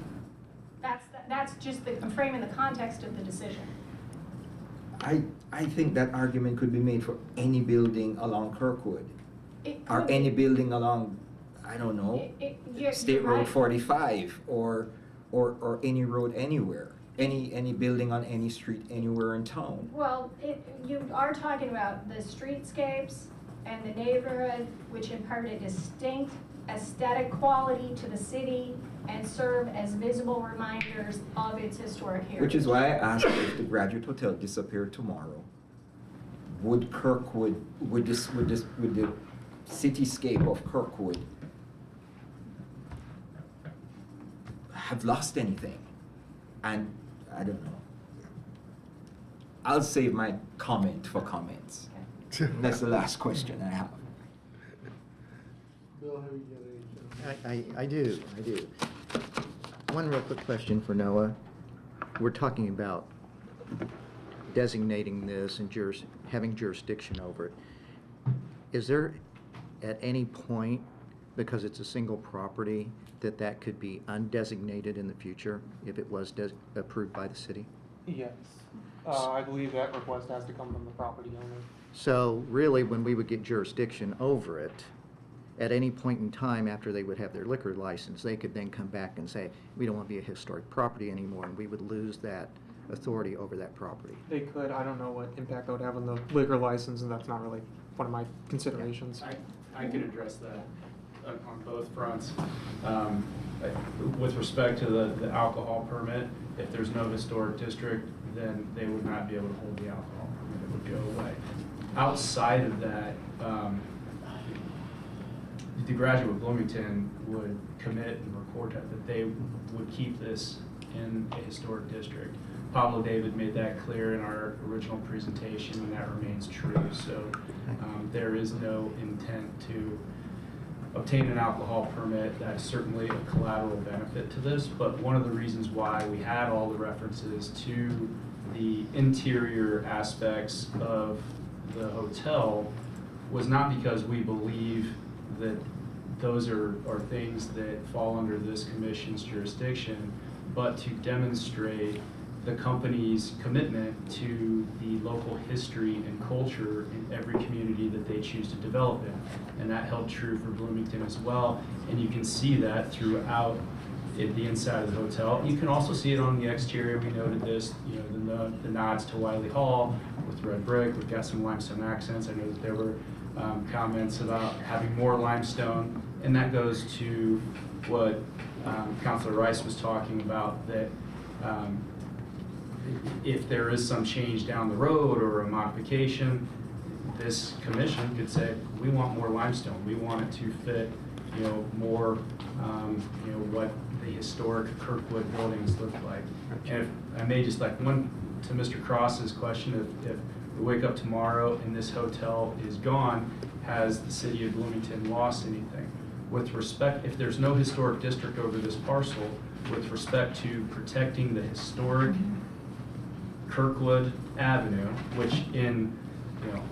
That's just I'm framing the context of the decision. I think that argument could be made for any building along Kirkwood. Or could any building along, I don't know, State you're Road right. 45 or any road anywhere. Any building on any street anywhere in town. Well, you are talking about the streetscapes and the neighborhood, which impart a distinct aesthetic quality to the city and serve as visible reminders of its historic heritage. Which is why I asked if the Graduate Hotel disappeared tomorrow, would Kirkwood, would the cityscape of Kirkwood have lost anything? And I don't know. I'll save my comment for comments. That's the last question I have. Bill, have you got anything? I do. One real quick question for Noah. We're talking about designating this and having jurisdiction over it. Is there at any point, because it's a single property, that could be undesignated in the future if it was approved by the city? Yes. I believe that request has to come from the property owner. So really, when we would get jurisdiction over it, at any point in time after they would have their liquor license, they could then come back and say, we don't want to be a historic property anymore, and we would lose that authority over that property. They could. I don't know what impact that would have on the liquor license, and that's not really one of my considerations. I could address that. on both fronts. With respect to the alcohol permit, if there's no historic district, then they would not be able to hold the alcohol permit, it would go away. Outside of that, the graduate of Bloomington would commit and record that they would keep this in a historic district. Pablo David made that clear in our original presentation, and that remains true. So there is no intent to obtain an alcohol permit. That's certainly a collateral benefit to this, but one of the reasons why we had all the references to the interior aspects of the hotel was not because we believe that those are things that fall under this commission's jurisdiction, but to demonstrate the company's commitment to the local history and culture in every community that they choose to develop in. And that held true for Bloomington as well. And you can see that throughout the inside of the hotel. You can also see it on the exterior. We noted this, the nods to Wiley Hall with red brick. We've got some limestone accents. I know that there were comments about having more limestone. And that goes to what Councilor Rice was talking about, that if there is some change down the road or a modification, this commission could say, we want more limestone. We want it to fit, more, what the historic Kirkwood buildings look like. And if I may just one to Mr. Cross's question, if we wake up tomorrow and this hotel is gone, has the city of Bloomington lost anything? With respect, if there's no historic district over this parcel, with respect to protecting the historic Kirkwood Avenue, which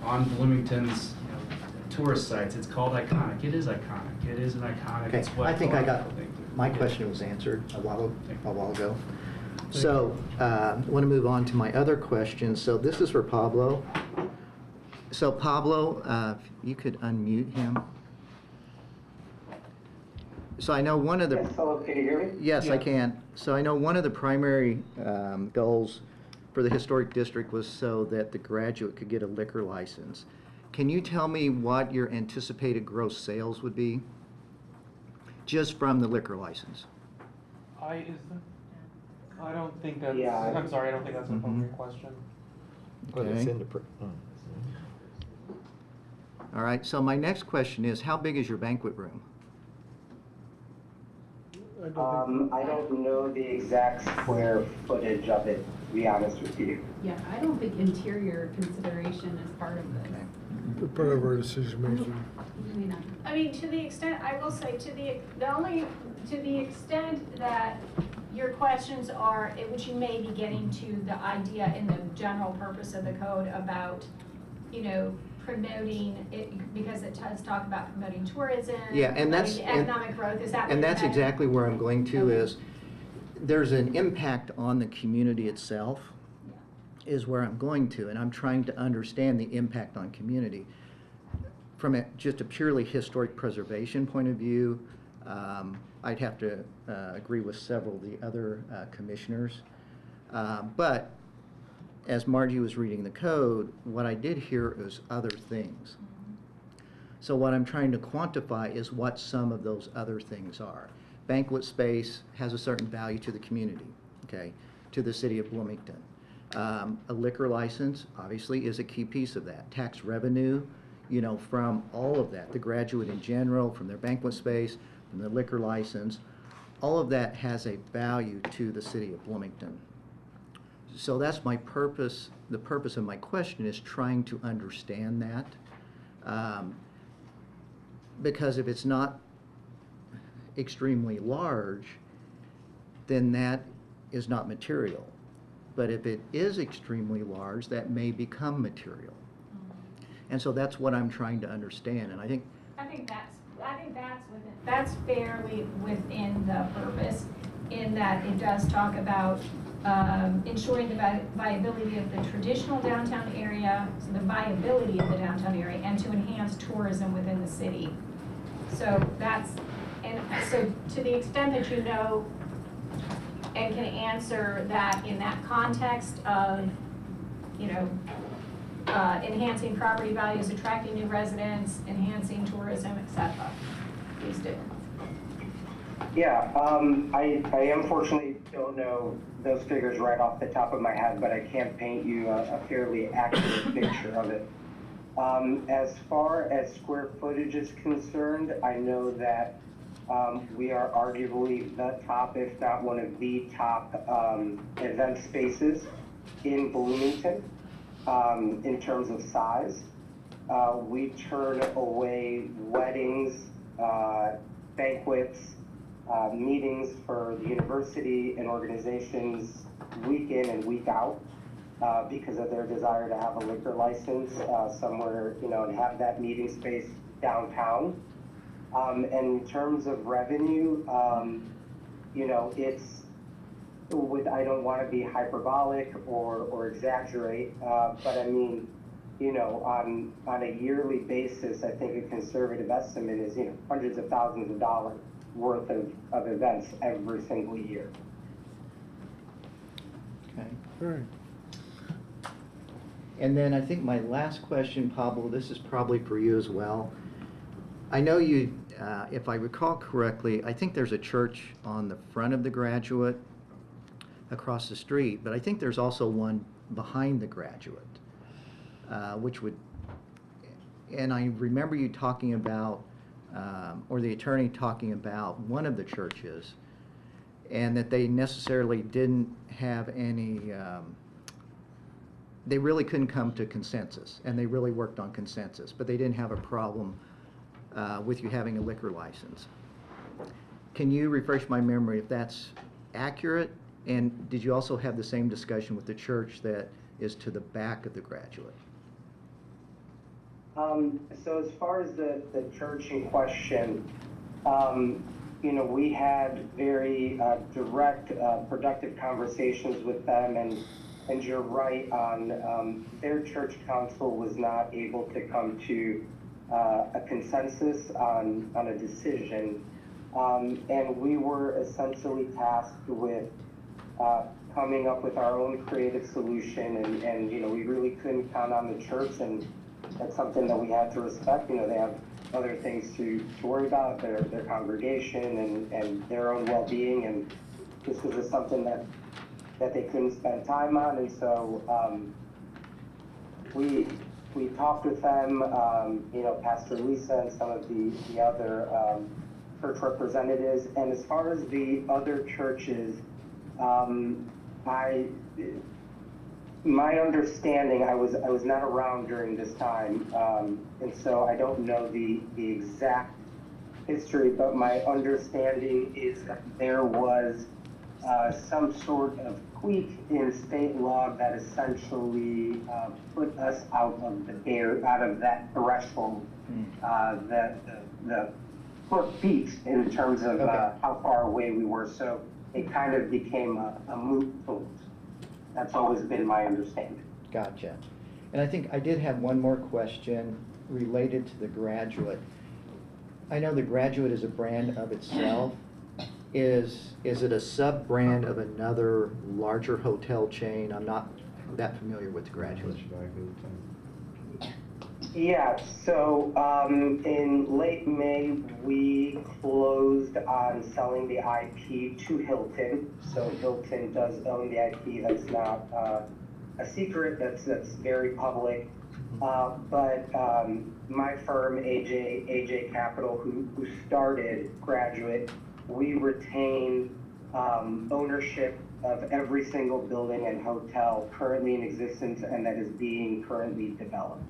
on Bloomington's tourist sites, it's called iconic. It is iconic. It is an iconic. Okay, It's what I think I got, people think. my question was answered a while ago. So, I want to move on to my other question. So this is for Pablo. So Pablo, if you could unmute him. So I know one of the... Yes, hello, can you hear me? Yes, I can. So I know one of the primary goals for the historic district was so that the graduate could get a liquor license. Can you tell me what your anticipated gross sales would be just from the liquor license? I don't think that's, Yeah. I'm sorry, I don't think that's an appropriate question. Okay. All right, so my next question is, how big is your banquet room? I don't know the exact square footage of it, to be honest with you. Yeah, I don't think interior consideration is part of this. Part of our decision making. I mean, to the extent, I will say, to the extent that your questions are, which you may be getting to the idea in the general purpose of the code about, promoting it, because it does talk about promoting tourism. Yeah, and that's... promoting economic growth, is that what And you're that's saying? exactly where I'm going to Okay. is, there's an impact on the community itself, is where I'm going to, and I'm trying to understand the impact on community. From just a purely historic preservation point of view, I'd have to agree with several of the other commissioners. But as Margie was reading the code, what I did hear is other things. So what I'm trying to quantify is what some of those other things are. Banquet space has a certain value to the community, okay, to the city of Bloomington. A liquor license, obviously, is a key piece of that. Tax revenue, from all of that, the graduate in general, from their banquet space, from the liquor license, all of that has a value to the city of Bloomington. So that's my purpose. The purpose of my question is trying to understand that. Because if it's not extremely large, then that is not material. But if it is extremely large, that may become material. And so that's what I'm trying to understand. And I think that's fairly within the purpose, in that it does talk about ensuring the viability of the traditional downtown area, so the viability of the downtown area, and to enhance tourism within the city. So so to the extent that you know and can answer that in that context of, enhancing property values, attracting new residents, enhancing tourism, etc. Please do. Yeah, I unfortunately don't know those figures right off the top of my head, but I can paint you a fairly accurate picture of it. As far as square footage is concerned, I know that we are arguably the top, if not one of the top, event spaces in Bloomington in terms of size. We turn away weddings, banquets, meetings for the university and organizations week in and week out because of their desire to have a liquor license somewhere, and have that meeting space downtown. And in terms of revenue, it's I don't want to be hyperbolic or exaggerate, but I mean, on a yearly basis, I think a conservative estimate is, hundreds of thousands of dollars worth of events every single year. Okay. All right. And then I think my last question, Pablo, this is probably for you as well. I know you, if I recall correctly, I think there's a church on the front of the Graduate across the street, but I think there's also one behind the Graduate, which would, and I remember you talking about, or the attorney talking about one of the churches, and that they necessarily didn't have any, they really couldn't come to consensus, and they really worked on consensus, but they didn't have a problem with you having a liquor license. Can you refresh my memory if that's accurate? And did you also have the same discussion with the church that is to the back of the Graduate? So as far as the church in question, we had very direct, productive conversations with them, and you're right on their church council was not able to come to a consensus on a decision, and we were essentially tasked with coming up with our own creative solution, and we really couldn't count on the church, and that's something that we had to respect. They have other things to worry about, their congregation and their own well-being, and this was just something that they couldn't spend time on, and so we talked with them, Pastor Lisa and some of the other church representatives, and as far as the other churches, my understanding, I was not around during this time, and so I don't know the exact history, but my understanding is that there was some sort of tweak in state law that essentially put us out of that threshold, that the court beat in terms of how far away we were. So it kind of became a moot point. That's always been my understanding. Gotcha. And I think I did have one more question related to the Graduate. I know the Graduate is a brand of itself. Is it a sub-brand of another larger hotel chain? I'm not that familiar with the Graduate. Yeah, so in late May, we closed on selling the IP to Hilton. So Hilton does own the IP. That's not a secret. That's very public. But my firm, AJ Capital, who started Graduate, we retain ownership of every single building and hotel currently in existence and that is being currently developed.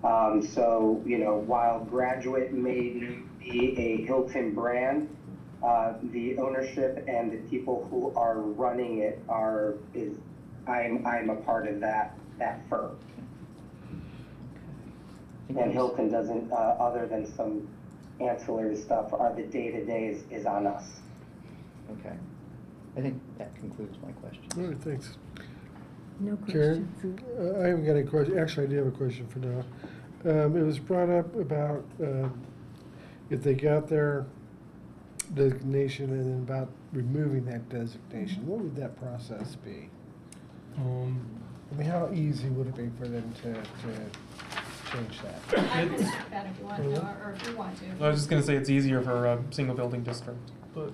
So, while Graduate may be a Hilton brand, the ownership and the people who are running it I'm a part of that firm. And Hilton doesn't, other than some ancillary stuff, the day-to-day is on us. Okay. I think that concludes my question. All right, thanks. No Karen, questions. I haven't got a question. Actually, I do have a question for now. It was brought up about if they got their designation and then about removing that designation. What would that process be? I mean, how easy would it be for them to change that. I can check that if you want to, or if you want to. I was just gonna say it's easier for a single building district, but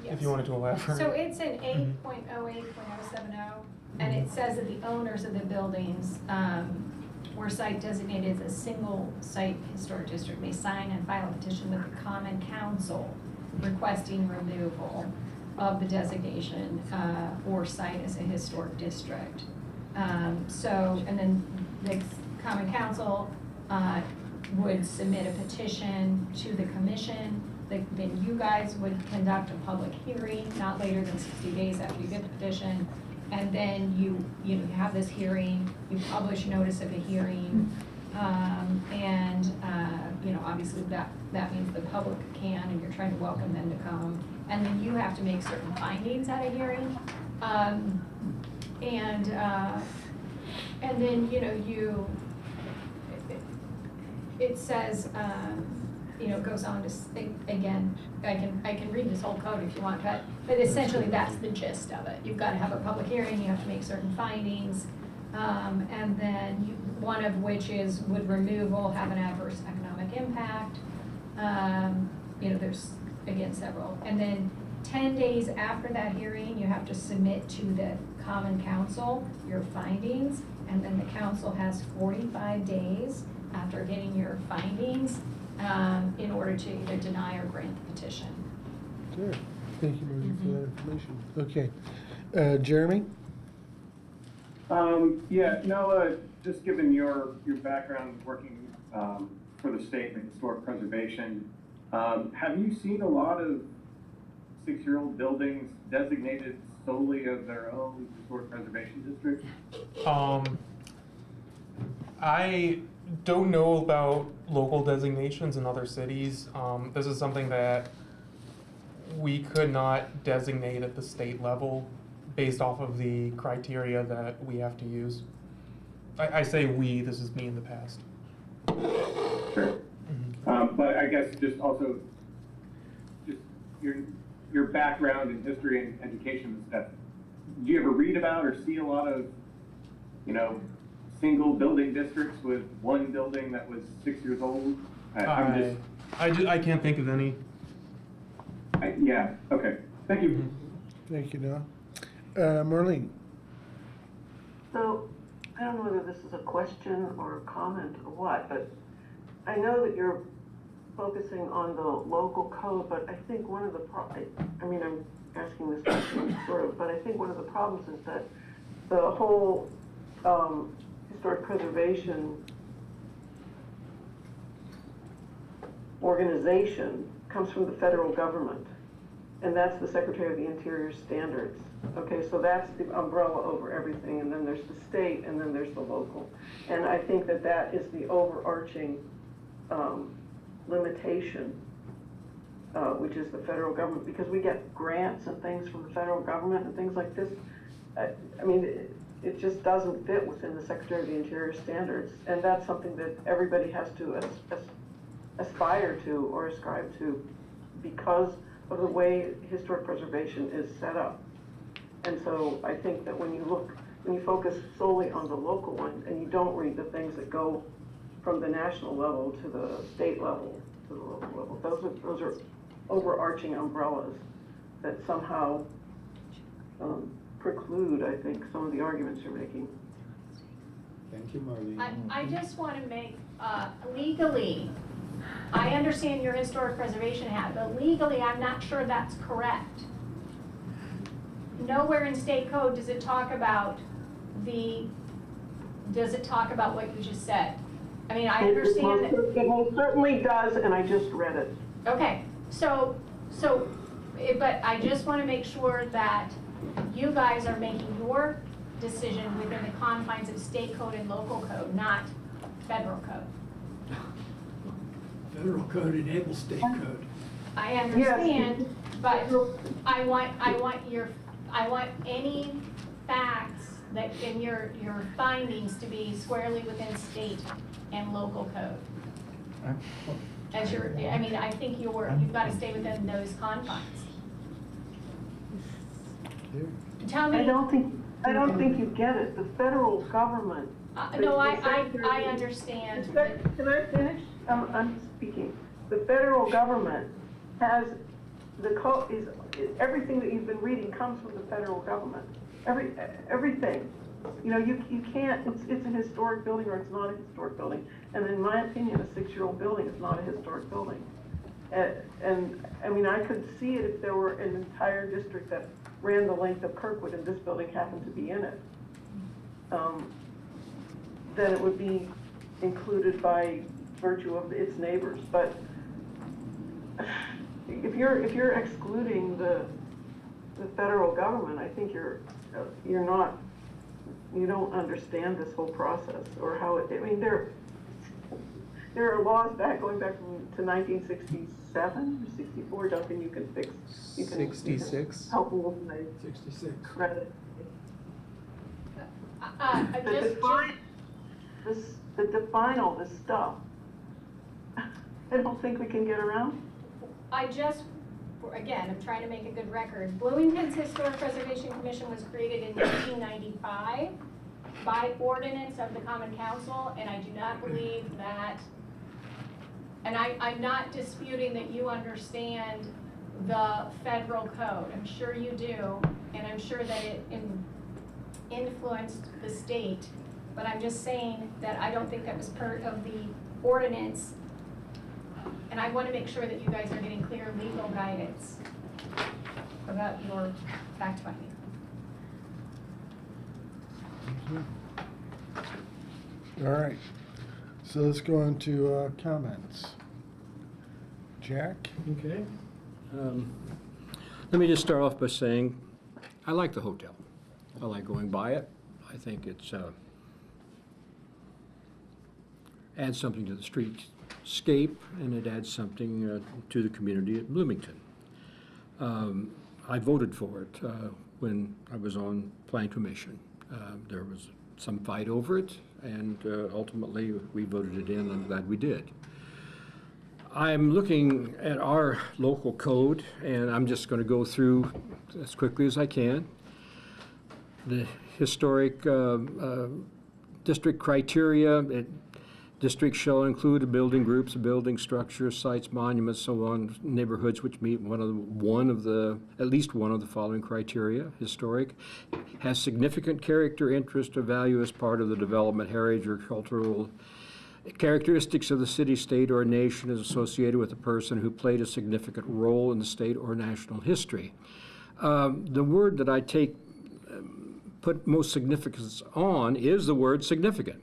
if you wanted to elaborate. So it's in 8.08.070, and it says that the owners of the buildings, were site designated as a single site historic district may sign and file a petition with the common council requesting removal of the designation, or site as a historic district. So, and then the common council, would submit a petition to the commission. Then you guys would conduct a public hearing, not later than 60 days after you get the petition. And then you have this hearing, you publish notice of a hearing, and, obviously that means the public can, and you're trying to welcome them to come. And then you have to make certain findings at a hearing. And then, it says, it goes on to, again, I can read this whole code if you want, but essentially that's the gist of it. You've got to have a public hearing, you have to make certain findings, and then one of which is, would removal have an adverse economic impact? There's, again, several. And then 10 days after that hearing, you have to submit to the common council your findings, and then the council has 45 days after getting your findings, in order to either deny or grant the petition. Sure. Thank you, Margie, for that information. Okay. Jeremy? Just given your background working for the state in historic preservation, have you seen a lot of 6-year-old buildings designated solely as their own historic preservation district? I don't know about local designations in other cities. This is something that we could not designate at the state level based off of the criteria that we have to use. I say we, this is me in the past. Sure. But I guess just also, just your background in history and education and stuff, do you ever read about or see a lot of, single building districts with one building that was 6 years old? I can't think of any. Okay. Thank you. Thank you, Noah. Marlene? So, I don't know whether this is a question or a comment or what, but I know that you're focusing on the local code, but I think one of the I'm asking this question sort of, but I think one of the problems is that the whole historic preservation organization comes from the federal government, and that's the Secretary of the Interior standards. Okay, so that's the umbrella over everything, and then there's the state, and then there's the local. And I think that that is the overarching limitation, which is the federal government, because we get grants and things from the federal government and things like this. It just doesn't fit within the Secretary of the Interior standards, and that's something that everybody has to aspire to or ascribe to because of the way historic preservation is set up. And so I think that when you focus solely on the local one and you don't read the things that go from the national level to the state level to the local level, those are overarching umbrellas that somehow preclude, I think, some of the arguments you're making. Thank you, Marlene. I just want to make, legally, I understand your historic preservation hat, but legally, I'm not sure that's correct. Nowhere in state code does it talk about what you just said. I understand that. It most certainly does, and I just read it. Okay, but I just want to make sure that you guys are making your decision within the confines of state code and local code, not federal code. Federal code enables state code. I understand, but I want any facts that in your findings to be squarely within state and local code. I think you've got to stay within those confines. Tell me. I don't think you get it. The federal government No, I understand. Can I finish? I'm speaking. The federal government has, the code is, everything that you've been reading comes from the federal government. Everything. You know, you can't, it's a historic building or it's not a historic building. And in my opinion, a 6-year-old building is not a historic building. And I mean, I could see it if there were an entire district that ran the length of Kirkwood and this building happened to be in it. Then it would be included by virtue of its neighbors. But if you're excluding the federal government, I think you don't understand this whole process or how it. I mean, there are laws going back to 1967 or 64. Duncan, you can fix. You can 66. help a little bit. 66. Credit. To define all this stuff, I don't think we can get around. Again, I'm trying to make a good record. Bloomington's Historic Preservation Commission was created in 1995 by ordinance of the Common Council, and I do not believe that, and I'm not disputing that you understand the federal code. I'm sure you do, and I'm sure that it influenced the state, but I'm just saying that I don't think that was part of the ordinance, and I want to make sure that you guys are getting clear legal guidance about your fact finding. All right, so let's go on to comments. Jack? Okay. Let me just start off by saying, I like the hotel. I like going by it. I think it's adds something to the streetscape, and it adds something to the community at Bloomington. I voted for it when I was on Plan Commission. There was some fight over it, and ultimately we voted it in. I'm glad we did. I'm looking at our local code, and I'm just going to go through as quickly as I can. The historic district criteria, districts shall include building groups, building structures, sites, monuments, so on, neighborhoods which meet at least one of the following criteria. Historic, has significant character, interest, or value as part of the development, heritage, or cultural characteristics of the city, state, or nation is associated with a person who played a significant role in the state or national history. The word that I put most significance on is the word significant.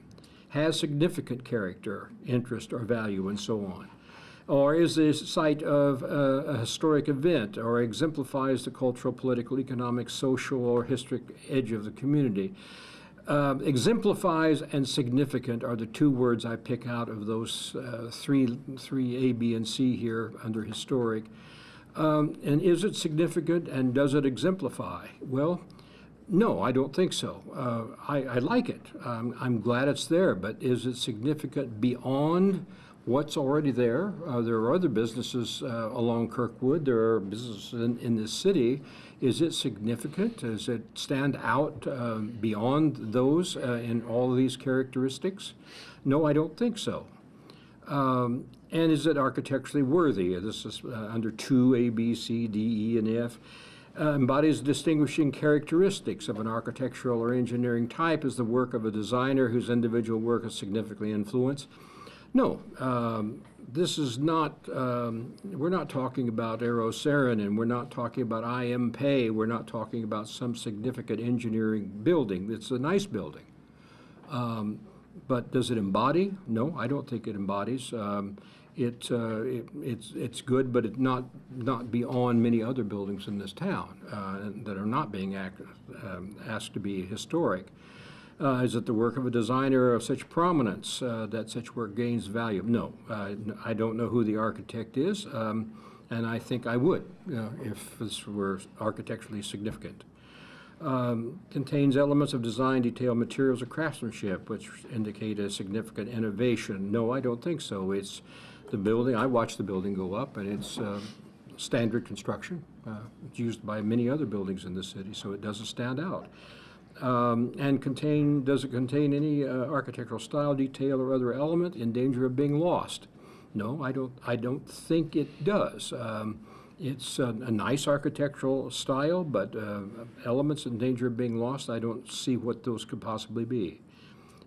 Has significant character, interest, or value, and so on. Or is the site of a historic event, or exemplifies the cultural, political, economic, social, or historic edge of the community. Exemplifies and significant are the two words I pick out of those three A, B, and C here under historic. And is it significant, and does it exemplify? Well, no, I don't think so. I like it. I'm glad it's there, but is it significant beyond what's already there? There are other businesses along Kirkwood. There are businesses in this city. Is it significant? Does it stand out beyond those in all of these characteristics? No, I don't think so. And is it architecturally worthy? This is under 2, A, B, C, D, E, and F. Embodies distinguishing characteristics of an architectural or engineering type as the work of a designer whose individual work has significantly influenced. No, this is not, we're not talking about Eero Saarinen, we're not talking about I.M. Pei, we're not talking about some significant engineering building. It's a nice building. But does it embody? No, I don't think it embodies. It's good, but it's not beyond many other buildings in this town that are not being asked to be historic. Is it the work of a designer of such prominence that such work gains value? No, I don't know who the architect is, and I think I would if this were architecturally significant. Contains elements of design, detail, materials, or craftsmanship, which indicate a significant innovation. No, I don't think so. It's the building. I watched the building go up, and it's standard construction. It's used by many other buildings in the city, so it doesn't stand out. And does it contain any architectural style, detail, or other element in danger of being lost? No, I don't think it does. It's a nice architectural style, but elements in danger of being lost, I don't see what those could possibly be.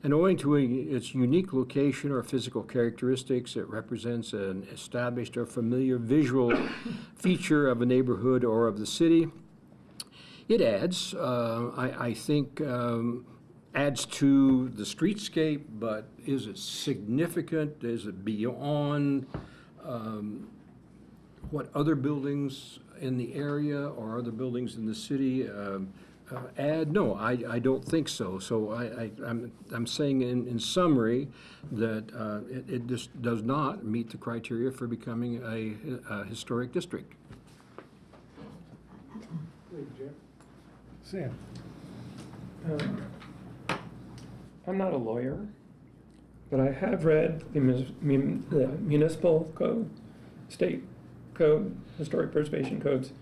And owing to its unique location or physical characteristics, it represents an established or familiar visual feature of a neighborhood or of the city. It adds, I think, adds to the streetscape, but is it significant? Is it beyond what other buildings in the area or other buildings in the city add? No, I don't think so. So I'm saying in summary that it just does not meet the criteria for becoming a historic district. Sam? I'm not a lawyer, but I have read the municipal code, state code, historic preservation codes,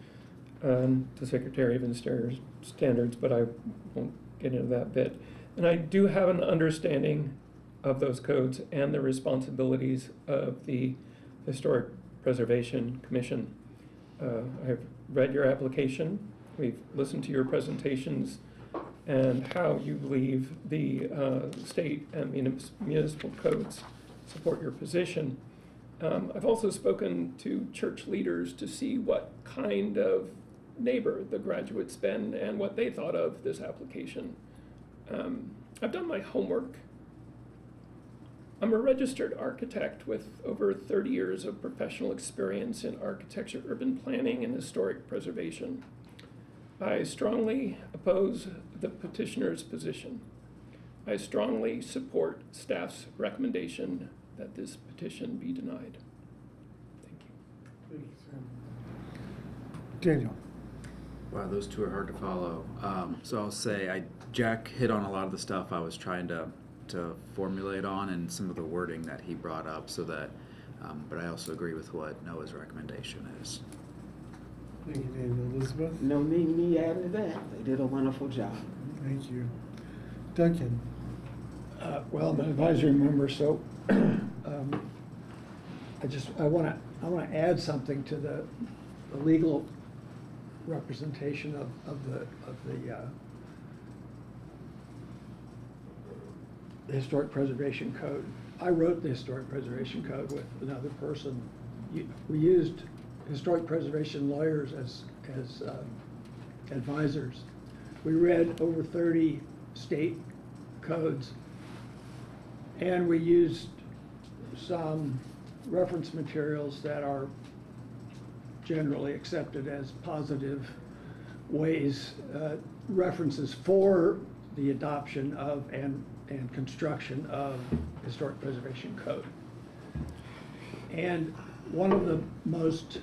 the Secretary of Interior standards, but I won't get into that bit. And I do have an understanding of those codes and the responsibilities of the Historic Preservation Commission. I've read your application, we've listened to your presentations, and how you believe the state and municipal codes support your position. I've also spoken to church leaders to see what kind of neighbor the graduates been and what they thought of this application. I've done my homework. I'm a registered architect with over 30 years of professional experience in architecture, urban planning, and historic preservation. I strongly oppose the petitioner's position. I strongly support staff's recommendation that this petition be denied. Thank you. Daniel? Wow, those two are hard to follow. So I'll say Jack hit on a lot of the stuff I was trying to formulate on and some of the wording that he brought up, so that, but I also agree with what Noah's recommendation is. Thank you, Daniel. Elizabeth? No need me adding to that. They did a wonderful job. Thank you. Duncan? Well, I'm an advisory member, so I want to add something to the legal representation of the Historic Preservation Code. I wrote the Historic Preservation Code with another person. We used historic preservation lawyers as advisors. We read over 30 state codes, and we used some reference materials that are generally accepted as positive ways, references for the adoption of and construction of historic preservation code. And one of the most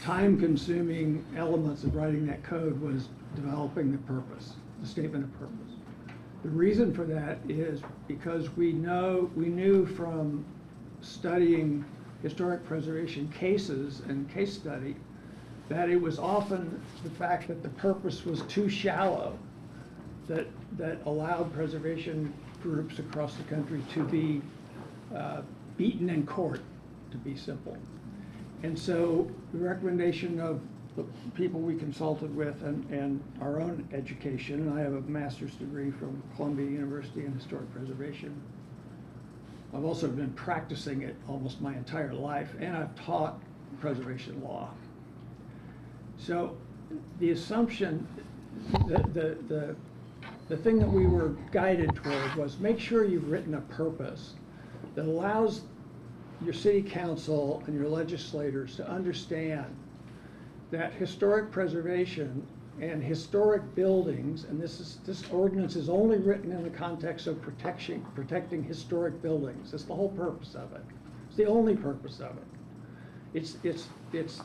time-consuming elements of writing that code was developing the purpose, the statement of purpose. The reason for that is because we knew from studying historic preservation cases and case study that it was often the fact that the purpose was too shallow that allowed preservation groups across the country to be beaten in court, to be simple. And so the recommendation of the people we consulted with and our own education, and I have a master's degree from Columbia University in historic preservation. I've also been practicing it almost my entire life, and I've taught preservation law. So the assumption, the thing that we were guided toward was make sure you've written a purpose that allows your city council and your legislators to understand that historic preservation and historic buildings, and this ordinance is only written in the context of protecting historic buildings. That's the whole purpose of it. It's the only purpose of it. It's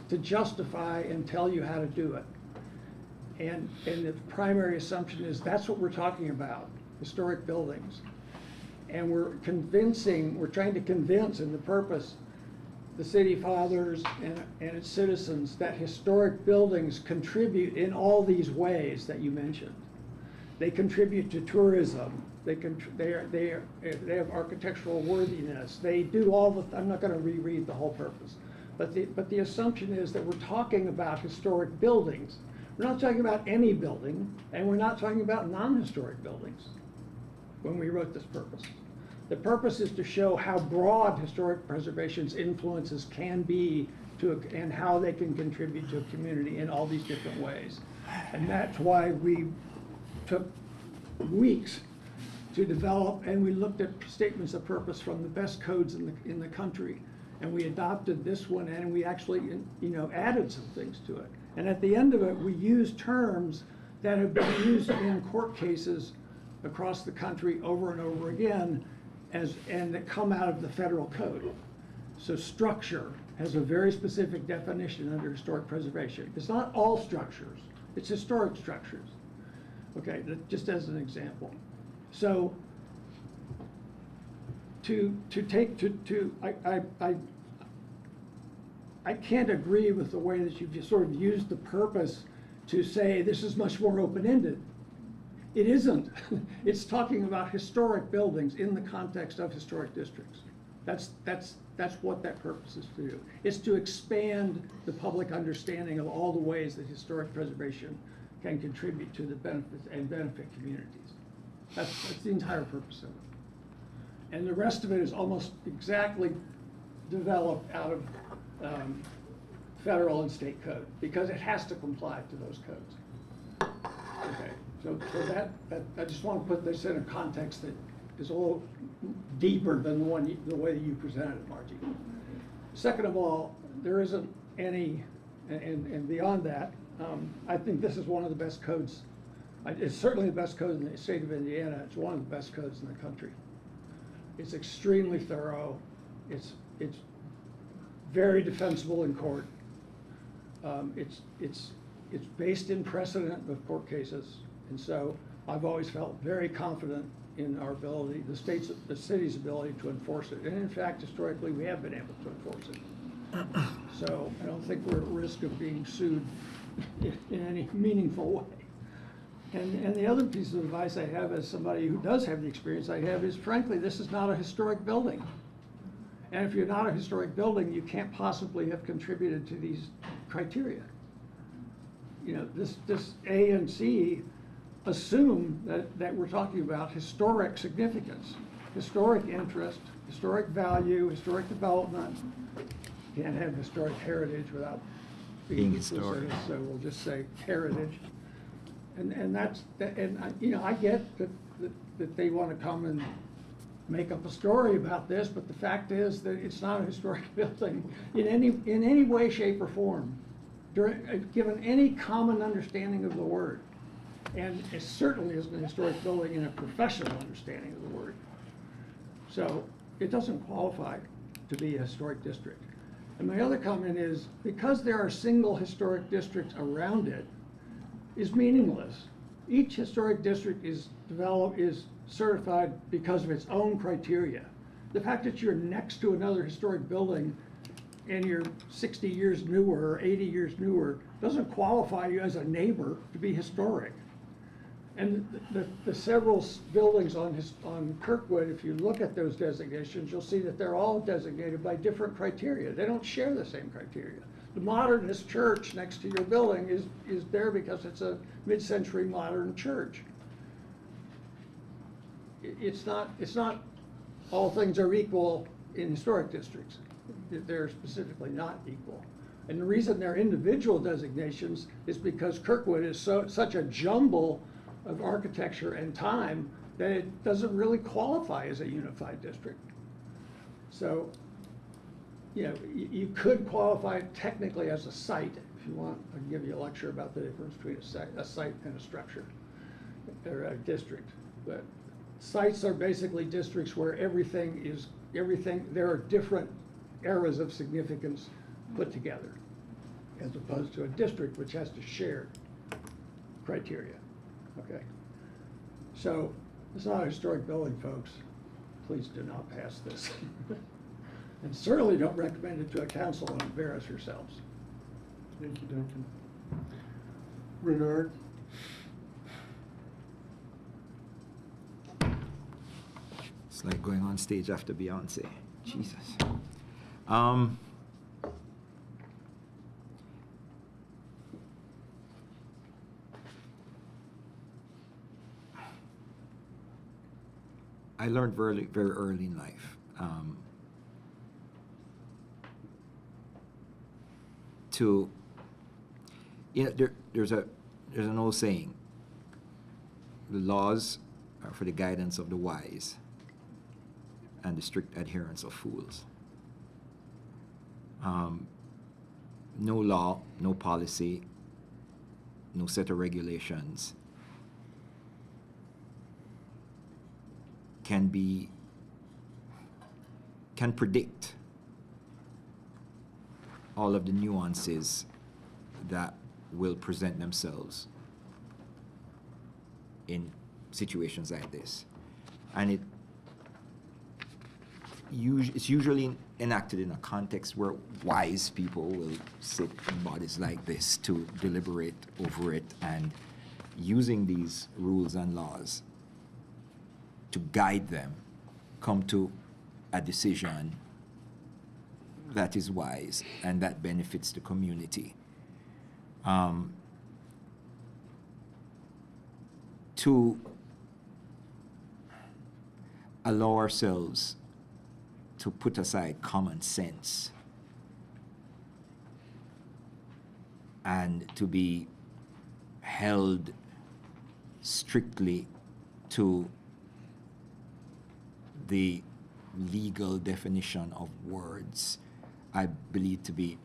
to justify and tell you how to do it. And the primary assumption is that's what we're talking about, historic buildings. And we're trying to convince in the purpose the city fathers and its citizens that historic buildings contribute in all these ways that you mentioned. They contribute to tourism. They have architectural worthiness. They do all the, I'm not going to reread the whole purpose, but the assumption is that we're talking about historic buildings. We're not talking about any building, and we're not talking about non-historic buildings when we wrote this purpose. The purpose is to show how broad historic preservation's influences can be and how they can contribute to a community in all these different ways. And that's why we took weeks to develop, and we looked at statements of purpose from the best codes in the country. And we adopted this one, and we actually, added some things to it. And at the end of it, we used terms that have been used in court cases across the country over and over again, and that come out of the federal code. So structure has a very specific definition under historic preservation. It's not all structures, it's historic structures. Okay, just as an example. So I can't agree with the way that you've just sort of used the purpose to say this is much more open-ended. It isn't. It's talking about historic buildings in the context of historic districts. That's what that purpose is to do. It's to expand the public understanding of all the ways that historic preservation can contribute to the benefits and benefit communities. That's the entire purpose of it. And the rest of it is almost exactly developed out of federal and state code, because it has to comply to those codes. Okay, so that I just want to put this in a context that is a little deeper than the way that you presented it, Margie. Second of all, there isn't any, and beyond that, I think this is one of the best codes. It's certainly the best code in the state of Indiana. It's one of the best codes in the country. It's extremely thorough. It's very defensible in court. It's based in precedent of court cases, and so I've always felt very confident in our ability, the city's ability to enforce it. And in fact, historically, we have been able to enforce it. So I don't think we're at risk of being sued in any meaningful way. And the other piece of advice I have as somebody who does have the experience I have is, frankly, this is not a historic building. And if you're not a historic building, you can't possibly have contributed to these criteria. This A and C assume that we're talking about historic significance, historic interest, historic value, historic development. Can't have historic heritage without being historic. So we'll just say heritage. And I get that they want to come and make up a story about this, but the fact is that it's not a historic building in any way, shape, or form, given any common understanding of the word. And it certainly isn't a historic building in a professional understanding of the word. So it doesn't qualify to be a historic district. And my other comment is, because there are single historic districts around it, is meaningless. Each historic district is certified because of its own criteria. The fact that you're next to another historic building and you're 60 years newer or 80 years newer doesn't qualify you as a neighbor to be historic. And the several buildings on Kirkwood, if you look at those designations, you'll see that they're all designated by different criteria. They don't share the same criteria. The modernist church next to your building is there because it's a mid-century modern church. It's not all things are equal in historic districts. They're specifically not equal. And the reason they're individual designations is because Kirkwood is such a jumble of architecture and time that it doesn't really qualify as a unified district. So, you could qualify technically as a site. If you want, I can give you a lecture about the difference between a site and a structure, or a district. But sites are basically districts where there are different eras of significance put together, as opposed to a district which has to share criteria. Okay, so it's not a historic building, folks. Please do not pass this. And certainly don't recommend it to a council and embarrass yourselves. Thank you, Duncan. Bernard? It's like going on stage after Beyonce. Jesus. I learned very, very early in life to, you know, there's an old saying: the laws are for the guidance of the wise and the strict adherence of fools. No law, no policy, no set of regulations can predict all of the nuances that will present themselves in situations like this. And it's usually enacted in a context where wise people will sit in bodies like this to deliberate over it, and using these rules and laws to guide them, come to a decision that is wise and that benefits the community. To allow ourselves to put aside common sense and to be held strictly to the legal definition of words, I believe to be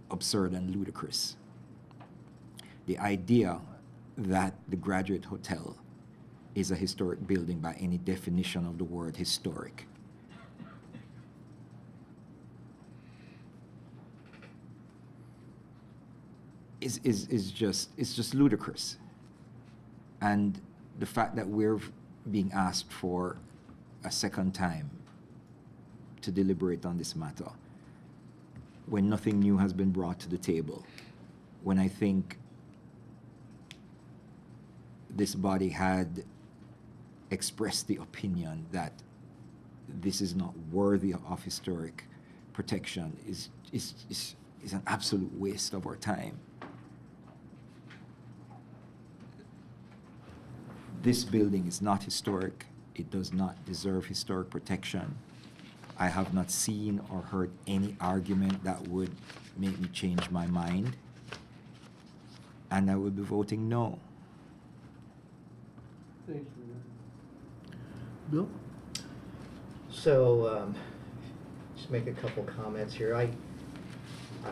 absurd and ludicrous. The idea that the Graduate Hotel is a historic building by any definition of the word historic is just ludicrous. And the fact that we're being asked for a second time to deliberate on this matter when nothing new has been brought to the table, when I think this body had expressed the opinion that this is not worthy of historic protection, is an absolute waste of our time. This building is not historic. It does not deserve historic protection. I have not seen or heard any argument that would make me change my mind, and I will be voting no. Thank you, Bernard. Bill? So, just make a couple comments here. I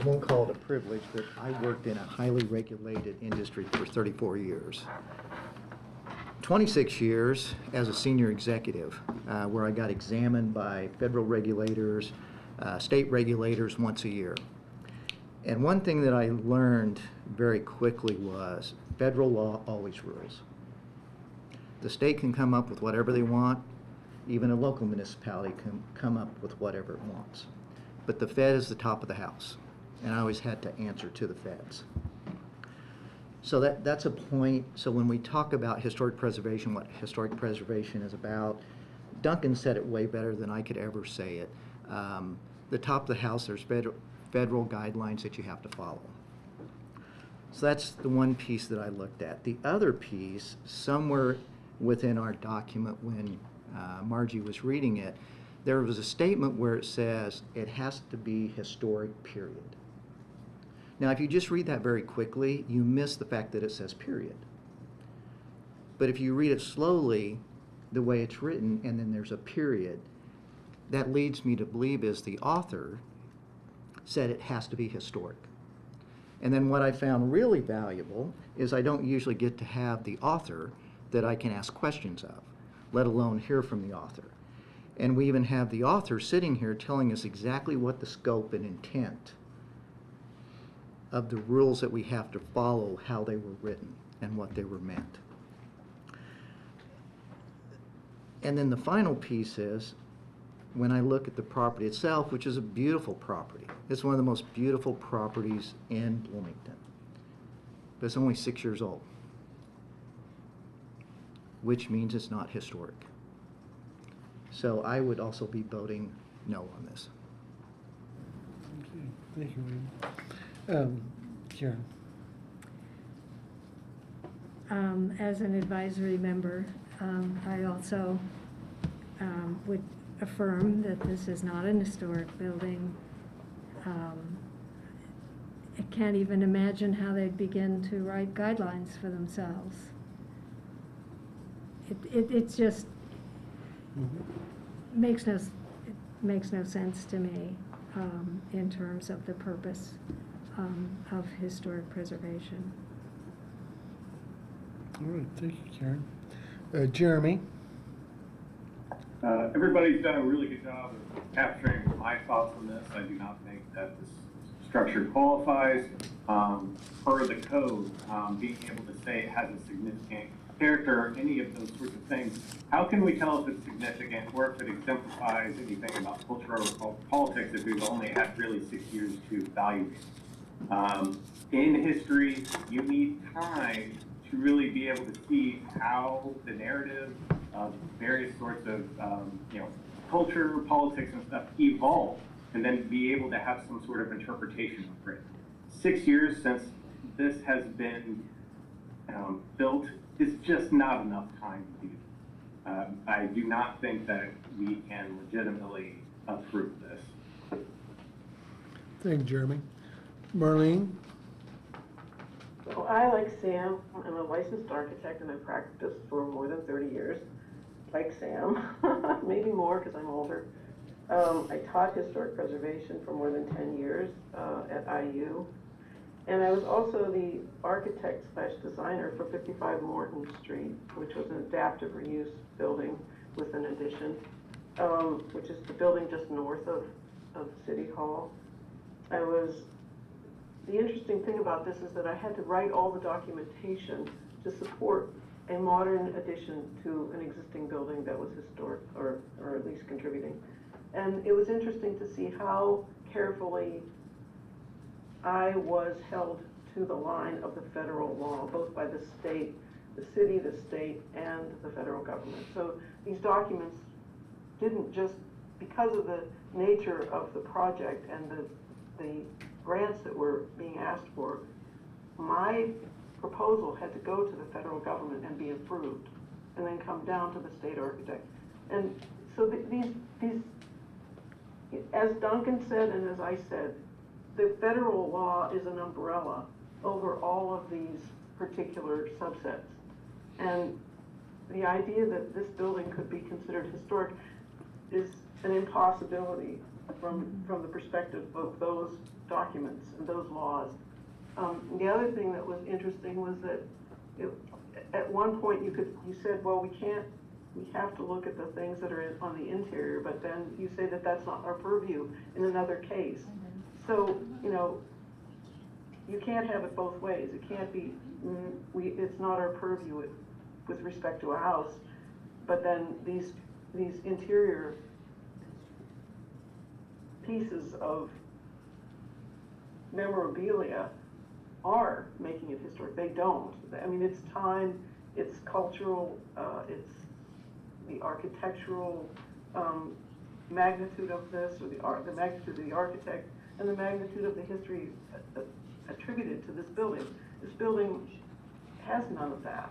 won't call it a privilege, but I worked in a highly regulated industry for 34 years. 26 years as a senior executive, where I got examined by federal regulators, state regulators once a year. And one thing that I learned very quickly was federal law always rules. The state can come up with whatever they want. Even a local municipality can come up with whatever it wants. But the Fed is the top of the house, and I always had to answer to the feds. So that's a point. So when we talk about historic preservation, what historic preservation is about, Duncan said it way better than I could ever say it. The top of the house, there's federal guidelines that you have to follow. So that's the one piece that I looked at. The other piece, somewhere within our document when Margie was reading it, there was a statement where it says it has to be historic, period. Now, if you just read that very quickly, you miss the fact that it says period. But if you read it slowly, the way it's written, and then there's a period, that leads me to believe is the author said it has to be historic. And then what I found really valuable is I don't usually get to have the author that I can ask questions of, let alone hear from the author. And we even have the author sitting here telling us exactly what the scope and intent of the rules that we have to follow, how they were written and what they were meant. And then the final piece is, when I look at the property itself, which is a beautiful property, it's one of the most beautiful properties in Bloomington, but it's only 6 years old, which means it's not historic. So I would also be voting no on this. Okay, thank you, William. Karen? As an advisory member, I also would affirm that this is not an historic building. I can't even imagine how they'd begin to write guidelines for themselves. It's just makes no sense to me in terms of the purpose of historic preservation. All right, thank you, Karen. Jeremy? Everybody's done a really good job of capturing my thoughts on this. I do not think that this structure qualifies. Per the code, being able to say it has a significant character, any of those sorts of things, how can we tell if it's significant or if it exemplifies anything about culture or politics if we've only had really 6 years to evaluate it? In history, you need time to really be able to see how the narrative of various sorts of culture, politics, and stuff evolve, and then be able to have some sort of interpretation of it. 6 years since this has been built is just not enough time to do. I do not think that we can legitimately approve this. Thank you, Jeremy. Marlene? Well, I, like Sam, am a licensed architect and I've practiced for more than 30 years. Like Sam, maybe more because I'm older. I taught historic preservation for more than 10 years at IU. And I was also the architect/designer for 55 Morton Street, which was an adaptive reuse building with an addition, which is the building just north of City Hall. The interesting thing about this is that I had to write all the documentation to support a modern addition to an existing building that was historic, or at least contributing. And it was interesting to see how carefully I was held to the line of the federal law, both by the state, the city, the state, and the federal government. So these documents didn't just, because of the nature of the project and the grants that were being asked for, my proposal had to go to the federal government and be approved, and then come down to the state architect. And so these, as Duncan said and as I said, the federal law is an umbrella over all of these particular subsets. And the idea that this building could be considered historic is an impossibility from the perspective of those documents and those laws. The other thing that was interesting was that at one point you said, well, we have to look at the things that are on the interior, but then you say that that's not our purview in another case. So, you can't have it both ways. It can't be, it's not our purview with respect to a house, but then these interior pieces of memorabilia are making it historic. They don't. I mean, it's time, it's cultural, it's the architectural magnitude of this, or the magnitude of the architect, and the magnitude of the history attributed to this building. This building has none of that.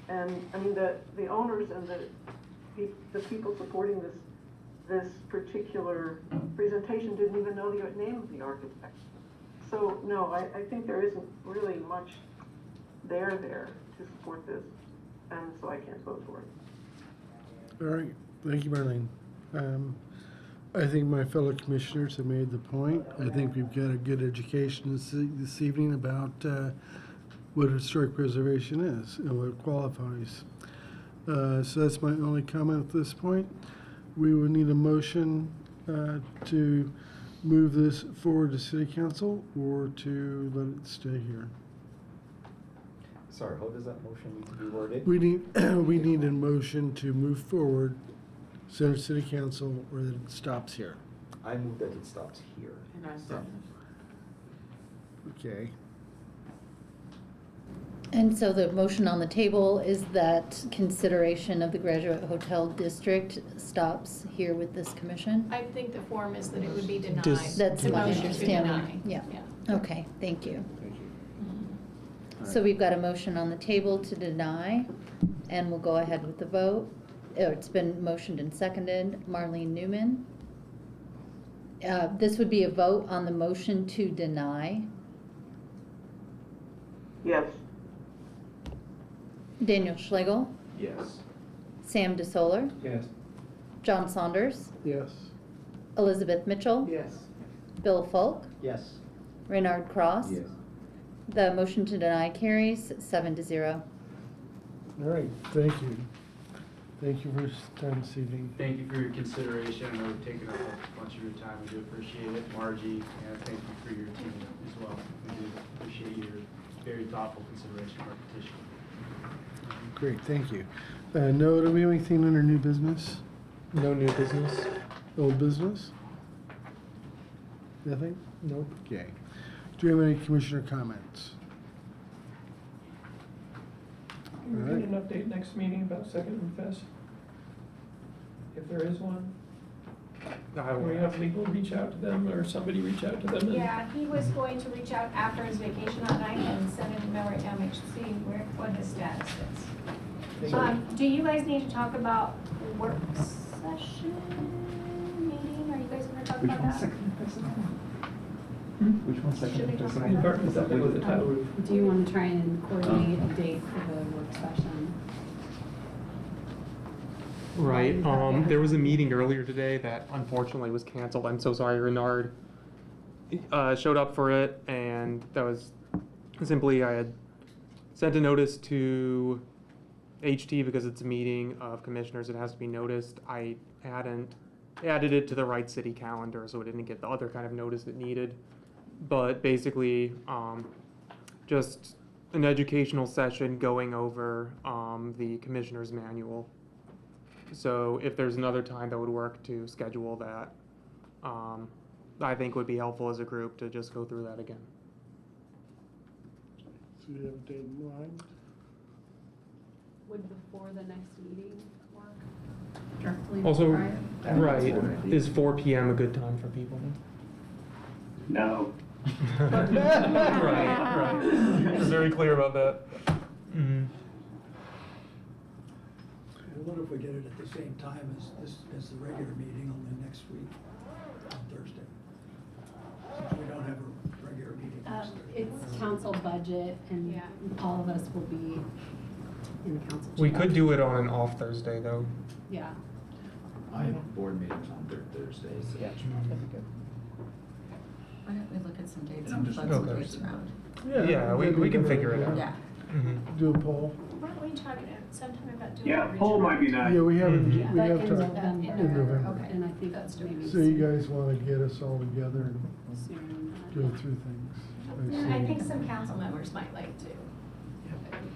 And I mean, the owners and the people supporting this particular presentation didn't even know the name of the architect. So no, I think there isn't really much there to support this, and so I can't vote for it. All right, thank you, Marlene. I think my fellow commissioners have made the point. I think we've got a good education this evening about what historic preservation is and what it qualifies. So that's my only comment at this point. We will need a motion to move this forward to City Council or to let it stay here. Sorry, how does that motion need to be worded? We need a motion to move forward Center City Council, or that it stops here? I move that it stops here. And I second. Okay. And so the motion on the table is that consideration of the Graduate Hotel District stops here with this commission? I think the form is that it would be denied. That's my Motion to understanding. deny. Yeah. Okay, thank you. Thank you. So we've got a motion on the table to deny, and we'll go ahead with the vote. It's been motioned and seconded. Marlene Newman. This would be a vote on the motion to deny. Yes. Daniel Schlegel, Yes. Sam DeSoler, Yes. John Saunders, Yes. Elizabeth Mitchell, Yes. Bill Folk, Yes. Reynard Cross. Yes. The motion to deny carries 7-0. All right, thank you. Thank you for your time this evening. Thank you for your consideration. I know we've taken up a bunch of your time. We do appreciate it. Margie, and thank you for your team as well. We do appreciate your very thoughtful consideration of our petition. Great, thank you. No, do we have anything under new business? No new business? Old business? Nothing? Nope. Okay. Do we have any commissioner comments? Can we get an update next meeting about Second and Fest? If there is one? Can we have legal reach out to them, or somebody reach out to them? and- Yeah, he was going to reach out after his vacation that night and send an email right now, make sure, see what his status is. Do you guys need to talk about work session meeting? Are you guys gonna talk about that? Which one's Should we talk about Is that with the title? Do you want to try and coordinate a date for the work session? Right, there was a meeting earlier today that unfortunately was canceled. I'm so sorry, Renard showed up for it, and that was simply, I had sent a notice to HT because it's a meeting of commissioners, it has to be noticed. I hadn't added it to the right city calendar, so it didn't get the other kind of notice it needed. But basically, just an educational session going over the commissioner's manual. So if there's another time that would work to schedule that, I think would be helpful as a group to just go through that again. So we have a date in mind? Would before the next meeting work? Directly Also, prior? right, is 4 p.m. a good time for people? No. Right. You're very clear about that. Mhm. What if we did it at the same time as the regular meeting on the next week, on Thursday? Since we don't have a regular meeting next Thursday. It's council budget, and all of us will be in the council We chamber. could do it on an off Thursday, though. Yeah. I have board meetings on Thursdays. So that'd be good. Why don't we look at some dates I'm and just- flood some Okay. dates around? Yeah, we can figure it out. Yeah. Mhm. Do a poll? Why don't we talk sometime about doing? Yeah, a poll regional- might be nice. Yeah, we haven't, we Mhm. But have in time November. in November. Okay. And I think that's maybe. So you guys want to get us all together and soon. go through things? I think some council members might like to,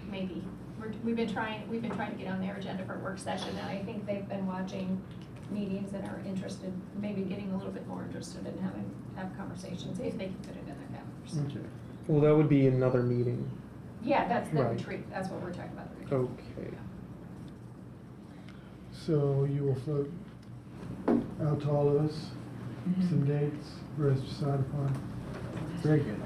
maybe. We've been trying to get on their agenda for work session, and I think they've been watching meetings and are interested, maybe getting a little bit more interested in have conversations, if they can fit it in their calendars. Okay. Well, that would be another meeting. Yeah, that's the Right. retreat, that's what we're talking about, the retreat. Okay. So you will float out to all of us some dates for us to decide upon? Very good.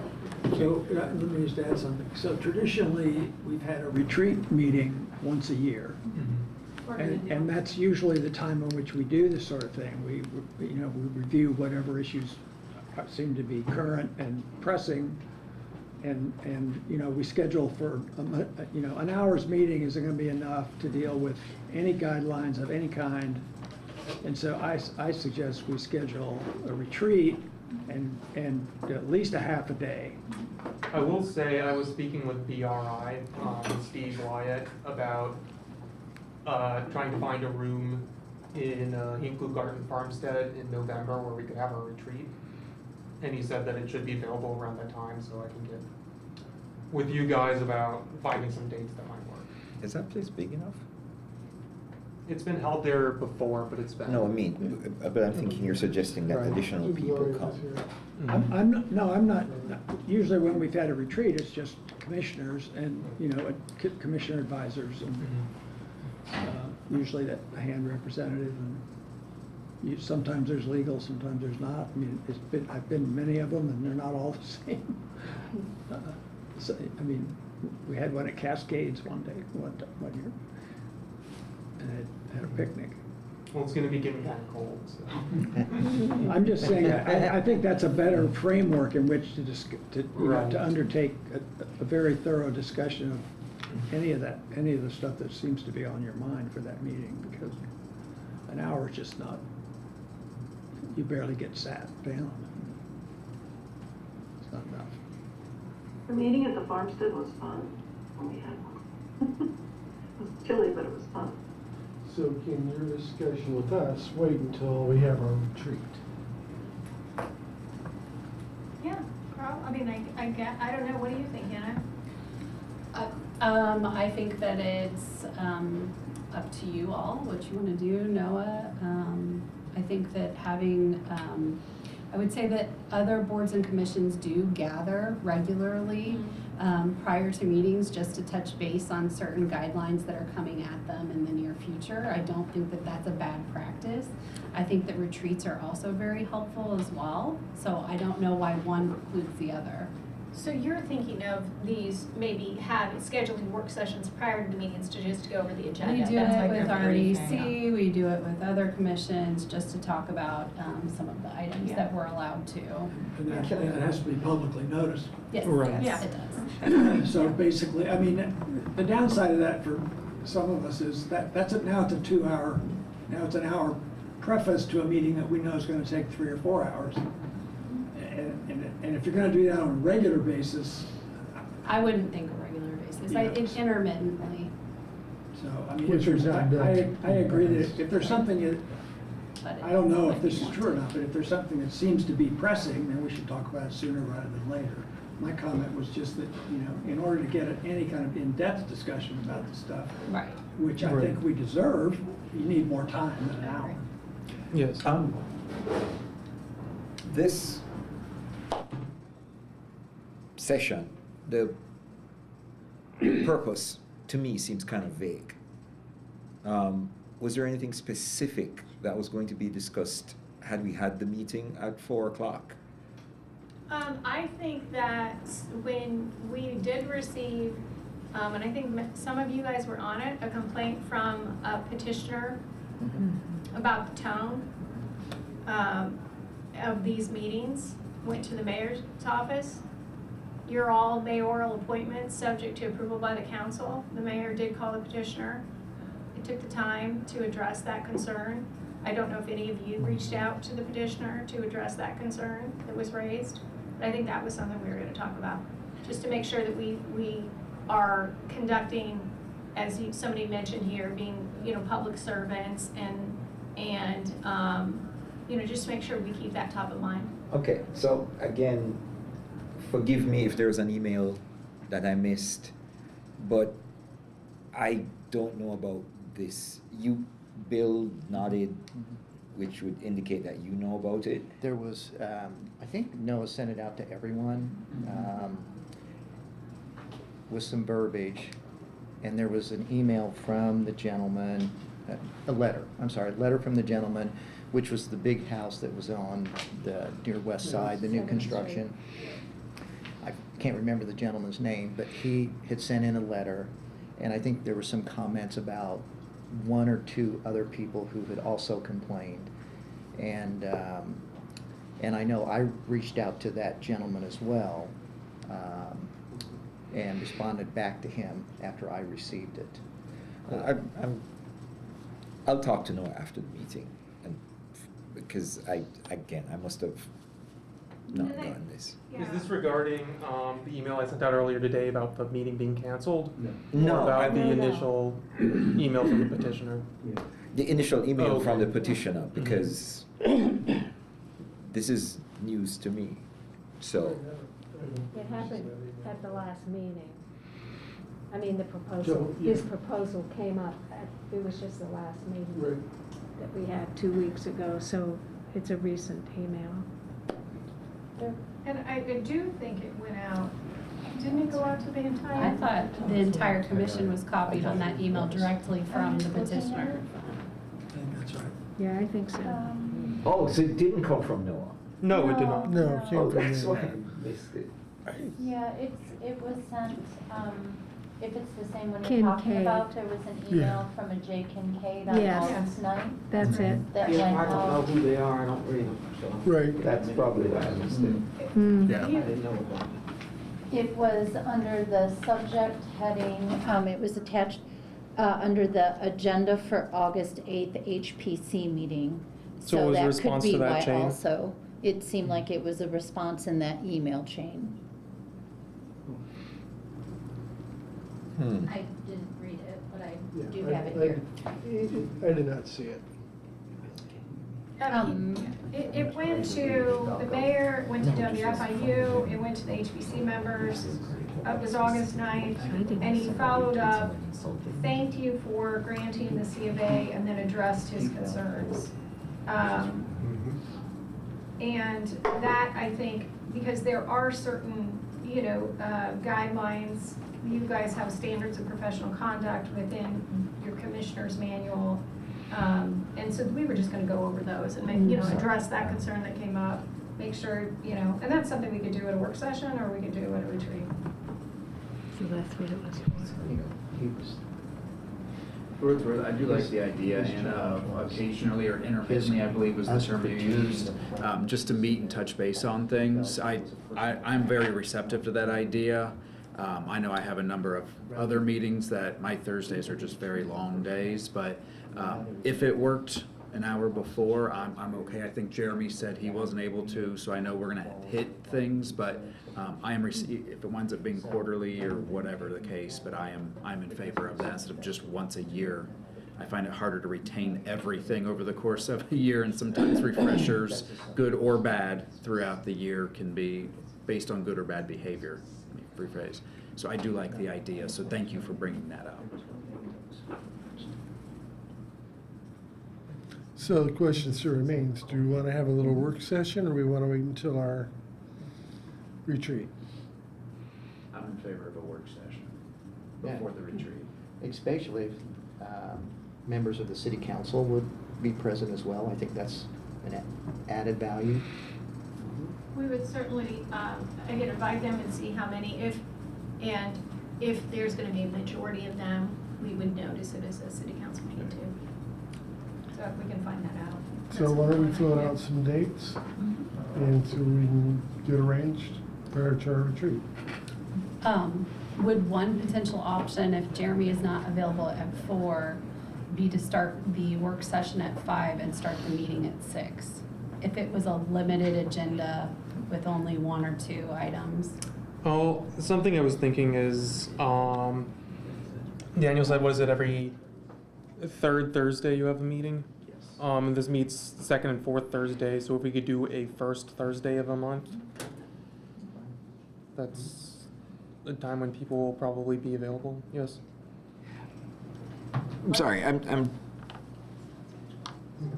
So let me just add something. So traditionally, we've had a retreat meeting once a year. And that's usually the time in which we do this sort of thing. We review whatever issues seem to be current and pressing. And we schedule for, an hour's meeting isn't going to be enough to deal with any guidelines of any kind. And so I suggest we schedule a retreat and at least a half a day. I will say, I was speaking with BRI, Steve Wyatt, about trying to find a room in Hinckley Garden Farmstead in November where we could have a retreat. And he said that it should be available around that time, so I can get with you guys about finding some dates that might work. Is that place big enough? It's been held there before, but it's been. No, I mean, but I'm thinking you're suggesting that additional people come. I'm not, usually when we've had a retreat, it's just commissioners and, commissioner advisors and usually a hand representative and sometimes there's legal, sometimes there's not. I mean, I've been to many of them and they're not all the same. So, I mean, we had one at Cascades one year. And it had a picnic. Well, it's gonna be getting kind of cold, so. I'm just saying, I think that's a better framework in which to undertake a very thorough discussion of any of the stuff that seems to be on your mind for that meeting, because an hour is just not, you barely get sat down. It's not enough. The meeting at the farmstead was fun when we had one. It was chilly, but it was fun. So can your discussion with us wait until we have our retreat? Yeah, Carl, I mean, I don't know, what do you think, Hannah? I think that it's up to you all, what you want to do, Noah. I think that having, I would say that other boards and commissions do gather regularly prior to meetings just to touch base on certain guidelines that are coming at them in the near future. I don't think that that's a bad practice. I think that retreats are also very helpful as well. So I don't know why one precludes the other. So you're thinking of these, maybe scheduling work sessions prior to the meetings to just go over the agenda? We do That's it like with your RDC, we do it with other commissions, just to talk about some of the items that we're allowed to. And that has to be publicly noticed. Yes, Right. yes, it does. So basically, I mean, the downside of that for some of us is that now it's an hour preface to a meeting that we know is gonna take 3 or 4 hours. And if you're gonna do that on a regular basis. I wouldn't think a regular basis, it's intermittently. So, I mean, I agree that if there's something, I don't know if this is true or not, but if there's something that seems to be pressing, then we should talk about it sooner rather than later. My comment was just that, in order to get any kind of in-depth discussion about this stuff, right, which I think we deserve, you need more time than an hour. Yes. This session, the purpose to me seems kind of vague. Was there anything specific that was going to be discussed had we had the meeting at 4 o'clock? I think that when we did receive, and I think some of you guys were on it, a complaint from a petitioner about the tone of these meetings, went to the mayor's office. You're all mayoral appointments subject to approval by the council. The mayor did call the petitioner. It took the time to address that concern. I don't know if any of you reached out to the petitioner to address that concern that was raised, but I think that was something we were going to talk about, just to make sure that we are conducting, as somebody mentioned here, being public servants and just make sure we keep that top of mind. Okay, so again, forgive me if there's an email that I missed, but I don't know about this. Bill nodded, which would indicate that you know about it. There was, I think Noah sent it out to everyone with some verbiage, and there was an email from the gentleman, a letter from the gentleman, which was the big house that was on the near west side, the new construction. I can't remember the gentleman's name, but he had sent in a letter, and I think there were some comments about 1 or 2 other people who had also complained. And I know I reached out to that gentleman as well, and responded back to him after I received it. I'll talk to Noah after the meeting, because I must have not gotten this. Is this regarding the email I sent out earlier today about the meeting being canceled? No. Or about the initial email from the petitioner? The initial email from the petitioner, because this is news to me, so. It happened at the last meeting. I mean, the proposal, Joe, yeah. his proposal came up, it was just the last Right. meeting that we had 2 weeks ago, so it's a recent email. And I do think it went out, didn't it go out to the entire? I thought the entire commission was copied on that email directly from the petitioner. I think that's right. Yeah, I think so. Oh, so it didn't come from Noah? No, it did not. No, it came Oh, from that's me. why I missed it. Yeah, it was sent, if it's the same one you're Kincaid. talking about, there was an email Yeah. from a J. Kincaid on Yes. August 9th. That's it. That Yeah, went I don't know out. who they are, I don't read them, so. Right. That's probably why I missed it. Mm. Yeah. I didn't know about it. It was under the subject heading, it was attached under the agenda for August 8th HPC meeting. So it was a response to that that could be chain? why also, it seemed like it was a response in that email chain. I didn't read it, but I Yeah, do I- have it here. I did not see it. It went to the mayor, it went to WFIU, it went to the HBC members. It was August 9th, and he followed up, thanked you for granting the C of A, and then addressed his concerns. And that, I think, because there are certain, guidelines, you guys have standards of professional conduct within your commissioner's manual. And so we were just gonna go over those and make, address that concern that came up, make sure, and that's something we could do at a work session or we could do at a retreat. So that's what it was for. For what it's worth, I do like the idea, and occasionally or intermittently, I believe was the term you used, just to meet and touch base on things. I'm very receptive to that idea. I know I have a number of other meetings that my Thursdays are just very long days, but if it worked an hour before, I'm okay. I think Jeremy said he wasn't able to, so I know we're gonna hit things, but if it winds up being quarterly or whatever the case, but I'm in favor of that instead of just once a year. I find it harder to retain everything over the course of a year, and sometimes refreshers, good or bad, throughout the year can be based on good or bad behavior. Let me rephrase. So I do like the idea, so thank you for bringing that up. So the question still remains, do we want to have a little work session or we want to wait until our retreat? I'm in favor of a work session Yeah. before the retreat. Especially if members of the city council would be present as well. I think that's an added value. We would certainly, again, invite them and see how many, if there's gonna be a majority of them, we would notice it as a city council meeting too. So if we can find that out. So why don't we float out some dates and so we can get arranged prior to our retreat? Would one potential option, if Jeremy is not available at 4, be to start the work session at 5 and start the meeting at 6? If it was a limited agenda with only 1 or 2 items? Oh, something I was thinking is, Daniel said, what is it, every third Thursday you have a meeting? Yes. And this meets second and fourth Thursday, so if we could do a first Thursday of a month, that's a time when people will probably be available, yes? I'm sorry, I'm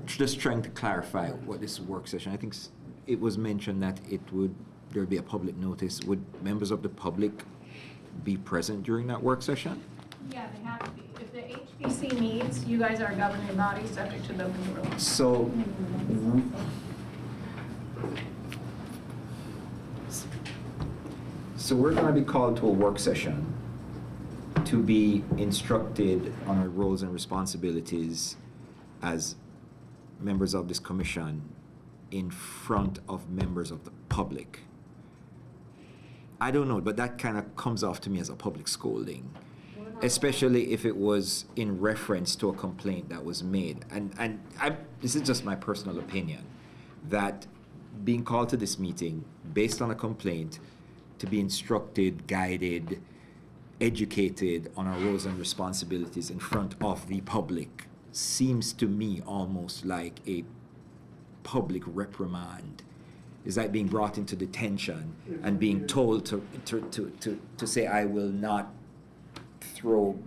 just trying to clarify what this work session, I think it was mentioned that there'd be a public notice. Would members of the public be present during that work session? Yeah, they have to be. If the HPC meets, you guys are a governing body subject to the open door law. So we're gonna be called to a work session to be instructed on our roles and responsibilities as members of this commission in front of members of the public. I don't know, but that kind of comes off to me as a public scolding, especially if it was in reference to a complaint that was made. And this is just my personal opinion, that being called to this meeting based on a complaint to be instructed, guided, educated on our roles and responsibilities in front of the public seems to me almost like a public reprimand. It's like being brought into detention and being told to say, I will not throw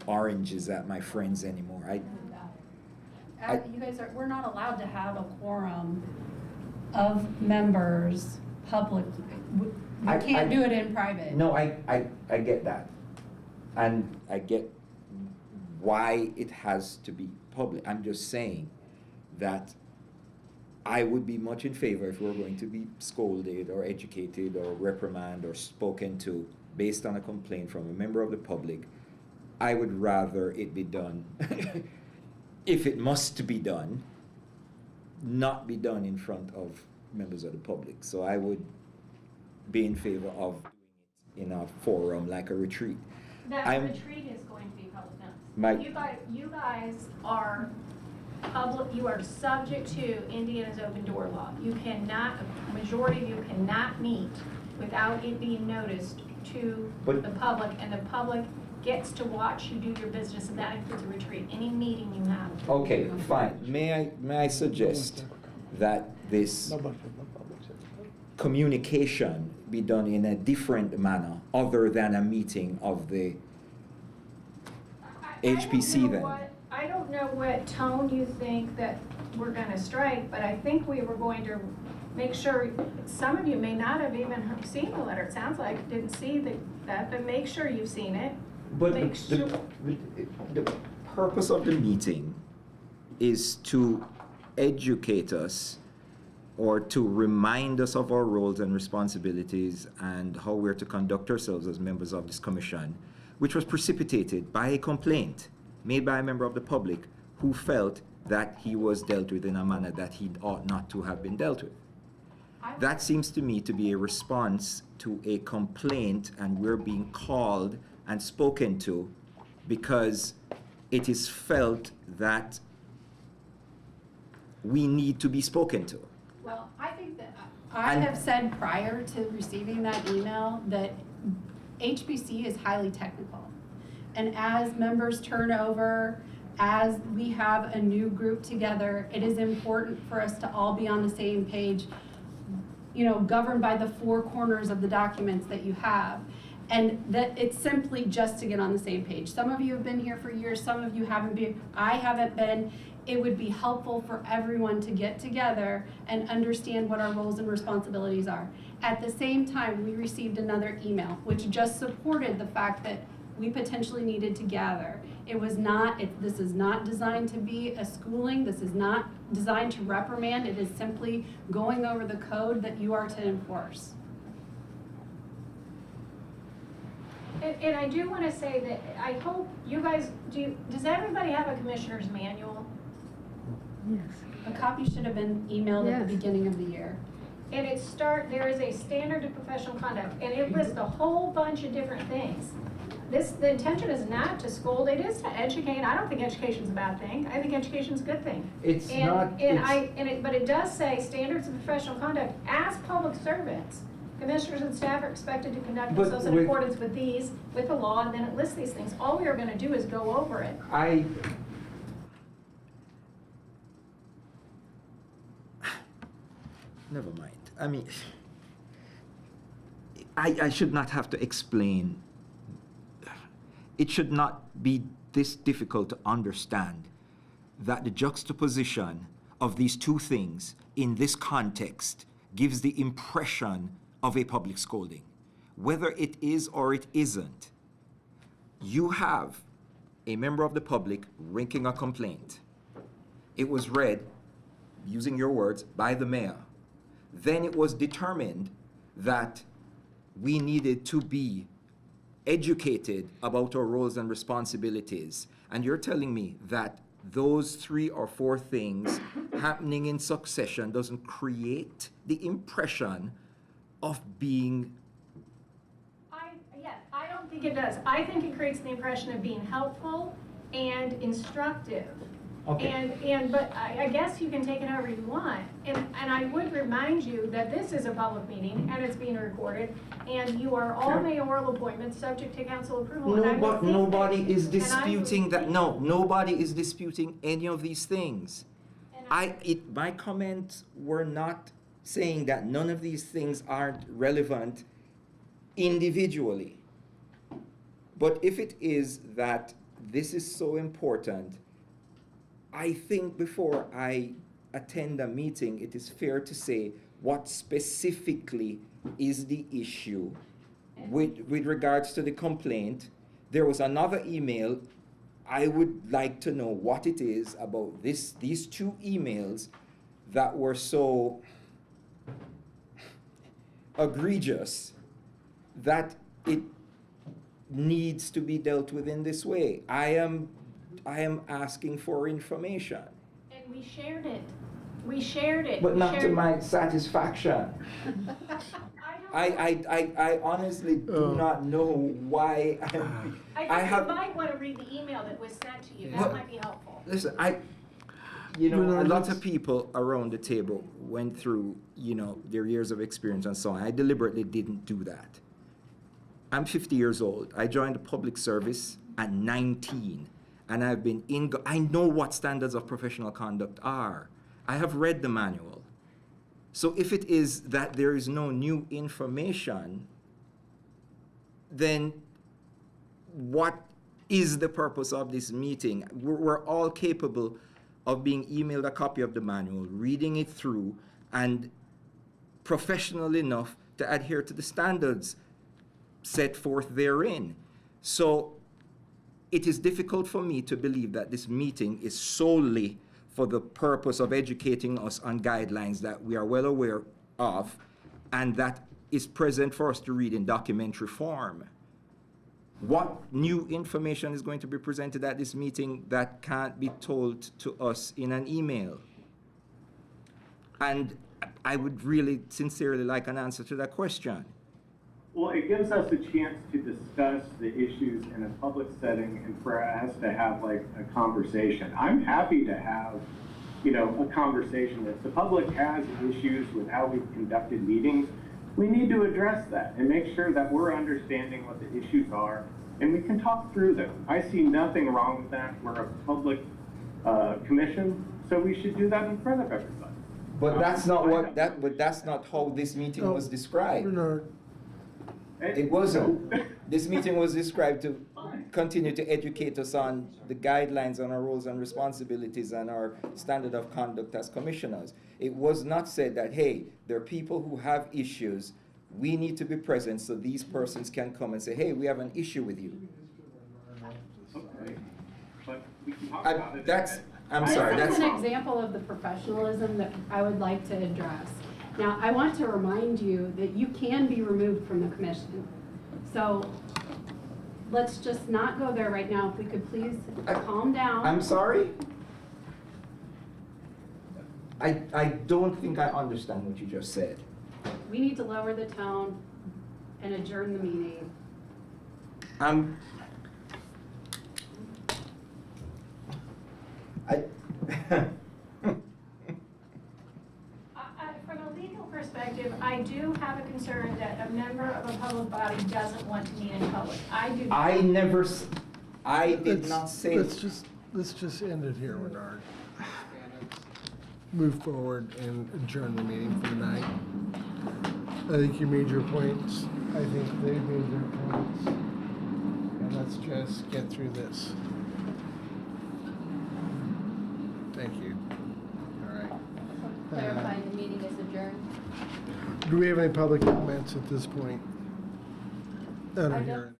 oranges at my friends anymore. You guys are, we're not allowed to have a quorum of members publicly. We can't do it in private. No, I get that. And I get why it has to be public. I'm just saying that I would be much in favor if we were going to be scolded or educated or reprimanded or spoken to based on a complaint from a member of the public. I would rather it be done, if it must be done, not be done in front of members of the public. So I would be in favor of doing it in a forum like a retreat. That retreat is going to be public notice. You guys are public, you are subject to Indiana's open door law. You cannot, a majority of you cannot meet without it being noticed to the public, and the public gets to watch you do your business, and that includes a retreat, any meeting you have. Okay, fine. May I suggest that this communication be done in a different manner other than a meeting of the HPC then? I don't know what tone you think that we're gonna strike, but I think we were going to make sure, some of you may not have even seen the letter, it sounds like, didn't see that, but make sure you've seen it. But the purpose of the meeting is to educate us or to remind us of our roles and responsibilities and how we're to conduct ourselves as members of this commission, which was precipitated by a complaint made by a member of the public who felt that he was dealt with in a manner that he ought not to have been dealt with. That seems to me to be a response to a complaint, and we're being called and spoken to because it is felt that we need to be spoken to. Well, I think that I have said prior to receiving that email that HBC is highly technical. And as members turn over, as we have a new group together, it is important for us to all be on the same page, governed by the four corners of the documents that you have. And that it's simply just to get on the same page. Some of you have been here for years, some of you haven't been. I haven't been. It would be helpful for everyone to get together and understand what our roles and responsibilities are. At the same time, we received another email, which just supported the fact that we potentially needed to gather. This is not designed to be a schooling. This is not designed to reprimand. It is simply going over the code that you are to enforce. And I do want to say that I hope you guys does everybody have a commissioner's manual? Yes. A copy should have been emailed at the beginning of the year. And there is a standard of professional conduct, and it lists a whole bunch of different things. The intention is not to scold, it is to educate. I don't think education's a bad thing. I think education's a good thing. But it does say standards of professional conduct as public servants. Commissioners and staff are expected to conduct themselves in accordance with the law, and then it lists these things. All we are going to do is go over it. Never mind. I mean, I should not have to explain. It should not be this difficult to understand that the juxtaposition of these two things in this context gives the impression of a public scolding. Whether it is or it isn't, you have a member of the public ranking a complaint. It was read, using your words, by the mayor. Then it was determined that we needed to be educated about our roles and responsibilities. And you're telling me that those 3 or 4 things happening in succession doesn't create the impression of being... I don't think it does. I think it creates the impression of being helpful and instructive. Okay. But I guess you can take it however you want. And I would remind you that this is a public meeting and it's being recorded, and you are all mayoral appointments subject to council approval. Nobody is disputing that. No, nobody is disputing any of these things. My comments were not saying that none of these things aren't relevant individually. But if it is that this is so important, I think before I attend a meeting, it is fair to say what specifically is the issue with regards to the complaint. There was another email. I would like to know what it is about these two emails that were so egregious that it needs to be dealt with in this way. I am asking for information. And we shared it. We shared it. But We not to shared- my satisfaction. I honestly do not know why I think have. you might want to read the email that was sent to you. That Well, might be helpful. Listen, a lot of people around the table went through, their years of experience and so on. I deliberately didn't do that. I'm 50 years old. I joined the public service at 19, and I've been I know what standards of professional conduct are. I have read the manual. So if it is that there is no new information, then what is the purpose of this meeting? We're all capable of being emailed a copy of the manual, reading it through, and professional enough to adhere to the standards set forth therein. So it is difficult for me to believe that this meeting is solely for the purpose of educating us on guidelines that we are well aware of and that is present for us to read in documentary form. What new information is going to be presented at this meeting that can't be told to us in an email? And I would really sincerely like an answer to that question. Well, it gives us a chance to discuss the issues in a public setting and for us to have like a conversation. I'm happy to have, a conversation. If the public has issues with how we've conducted meetings, we need to address that and make sure that we're understanding what the issues are and we can talk through them. I see nothing wrong with that. We're a public commission, so we should do that in front of everybody. But that's not how this meeting was described. Bernard, It wasn't. This meeting was described to continue to educate us on the guidelines on our roles and responsibilities and our standard of conduct as commissioners. It was not said that, hey, there are people who have issues, we need to be present so these persons can come and say, hey, we have an issue with you. Okay. But we can talk about it. I'm sorry. This is an example of the professionalism that I would like to address. Now, I want to remind you that you can be removed from the commission. So let's just not go there right now. If we could please calm down. I'm sorry? I don't think I understand what you just said. We need to lower the tone and adjourn the meeting. From a legal perspective, I do have a concern that a member of a public body doesn't want to meet in public. I do. I did not say. Let's just end it here, Bernard. Move forward and adjourn the meeting for the night. I think you made your points. I think they made their points. And let's just get through this. Thank you. All right. Clarifying the meeting is adjourned. Do we have any public comments at this point? I don't hear it.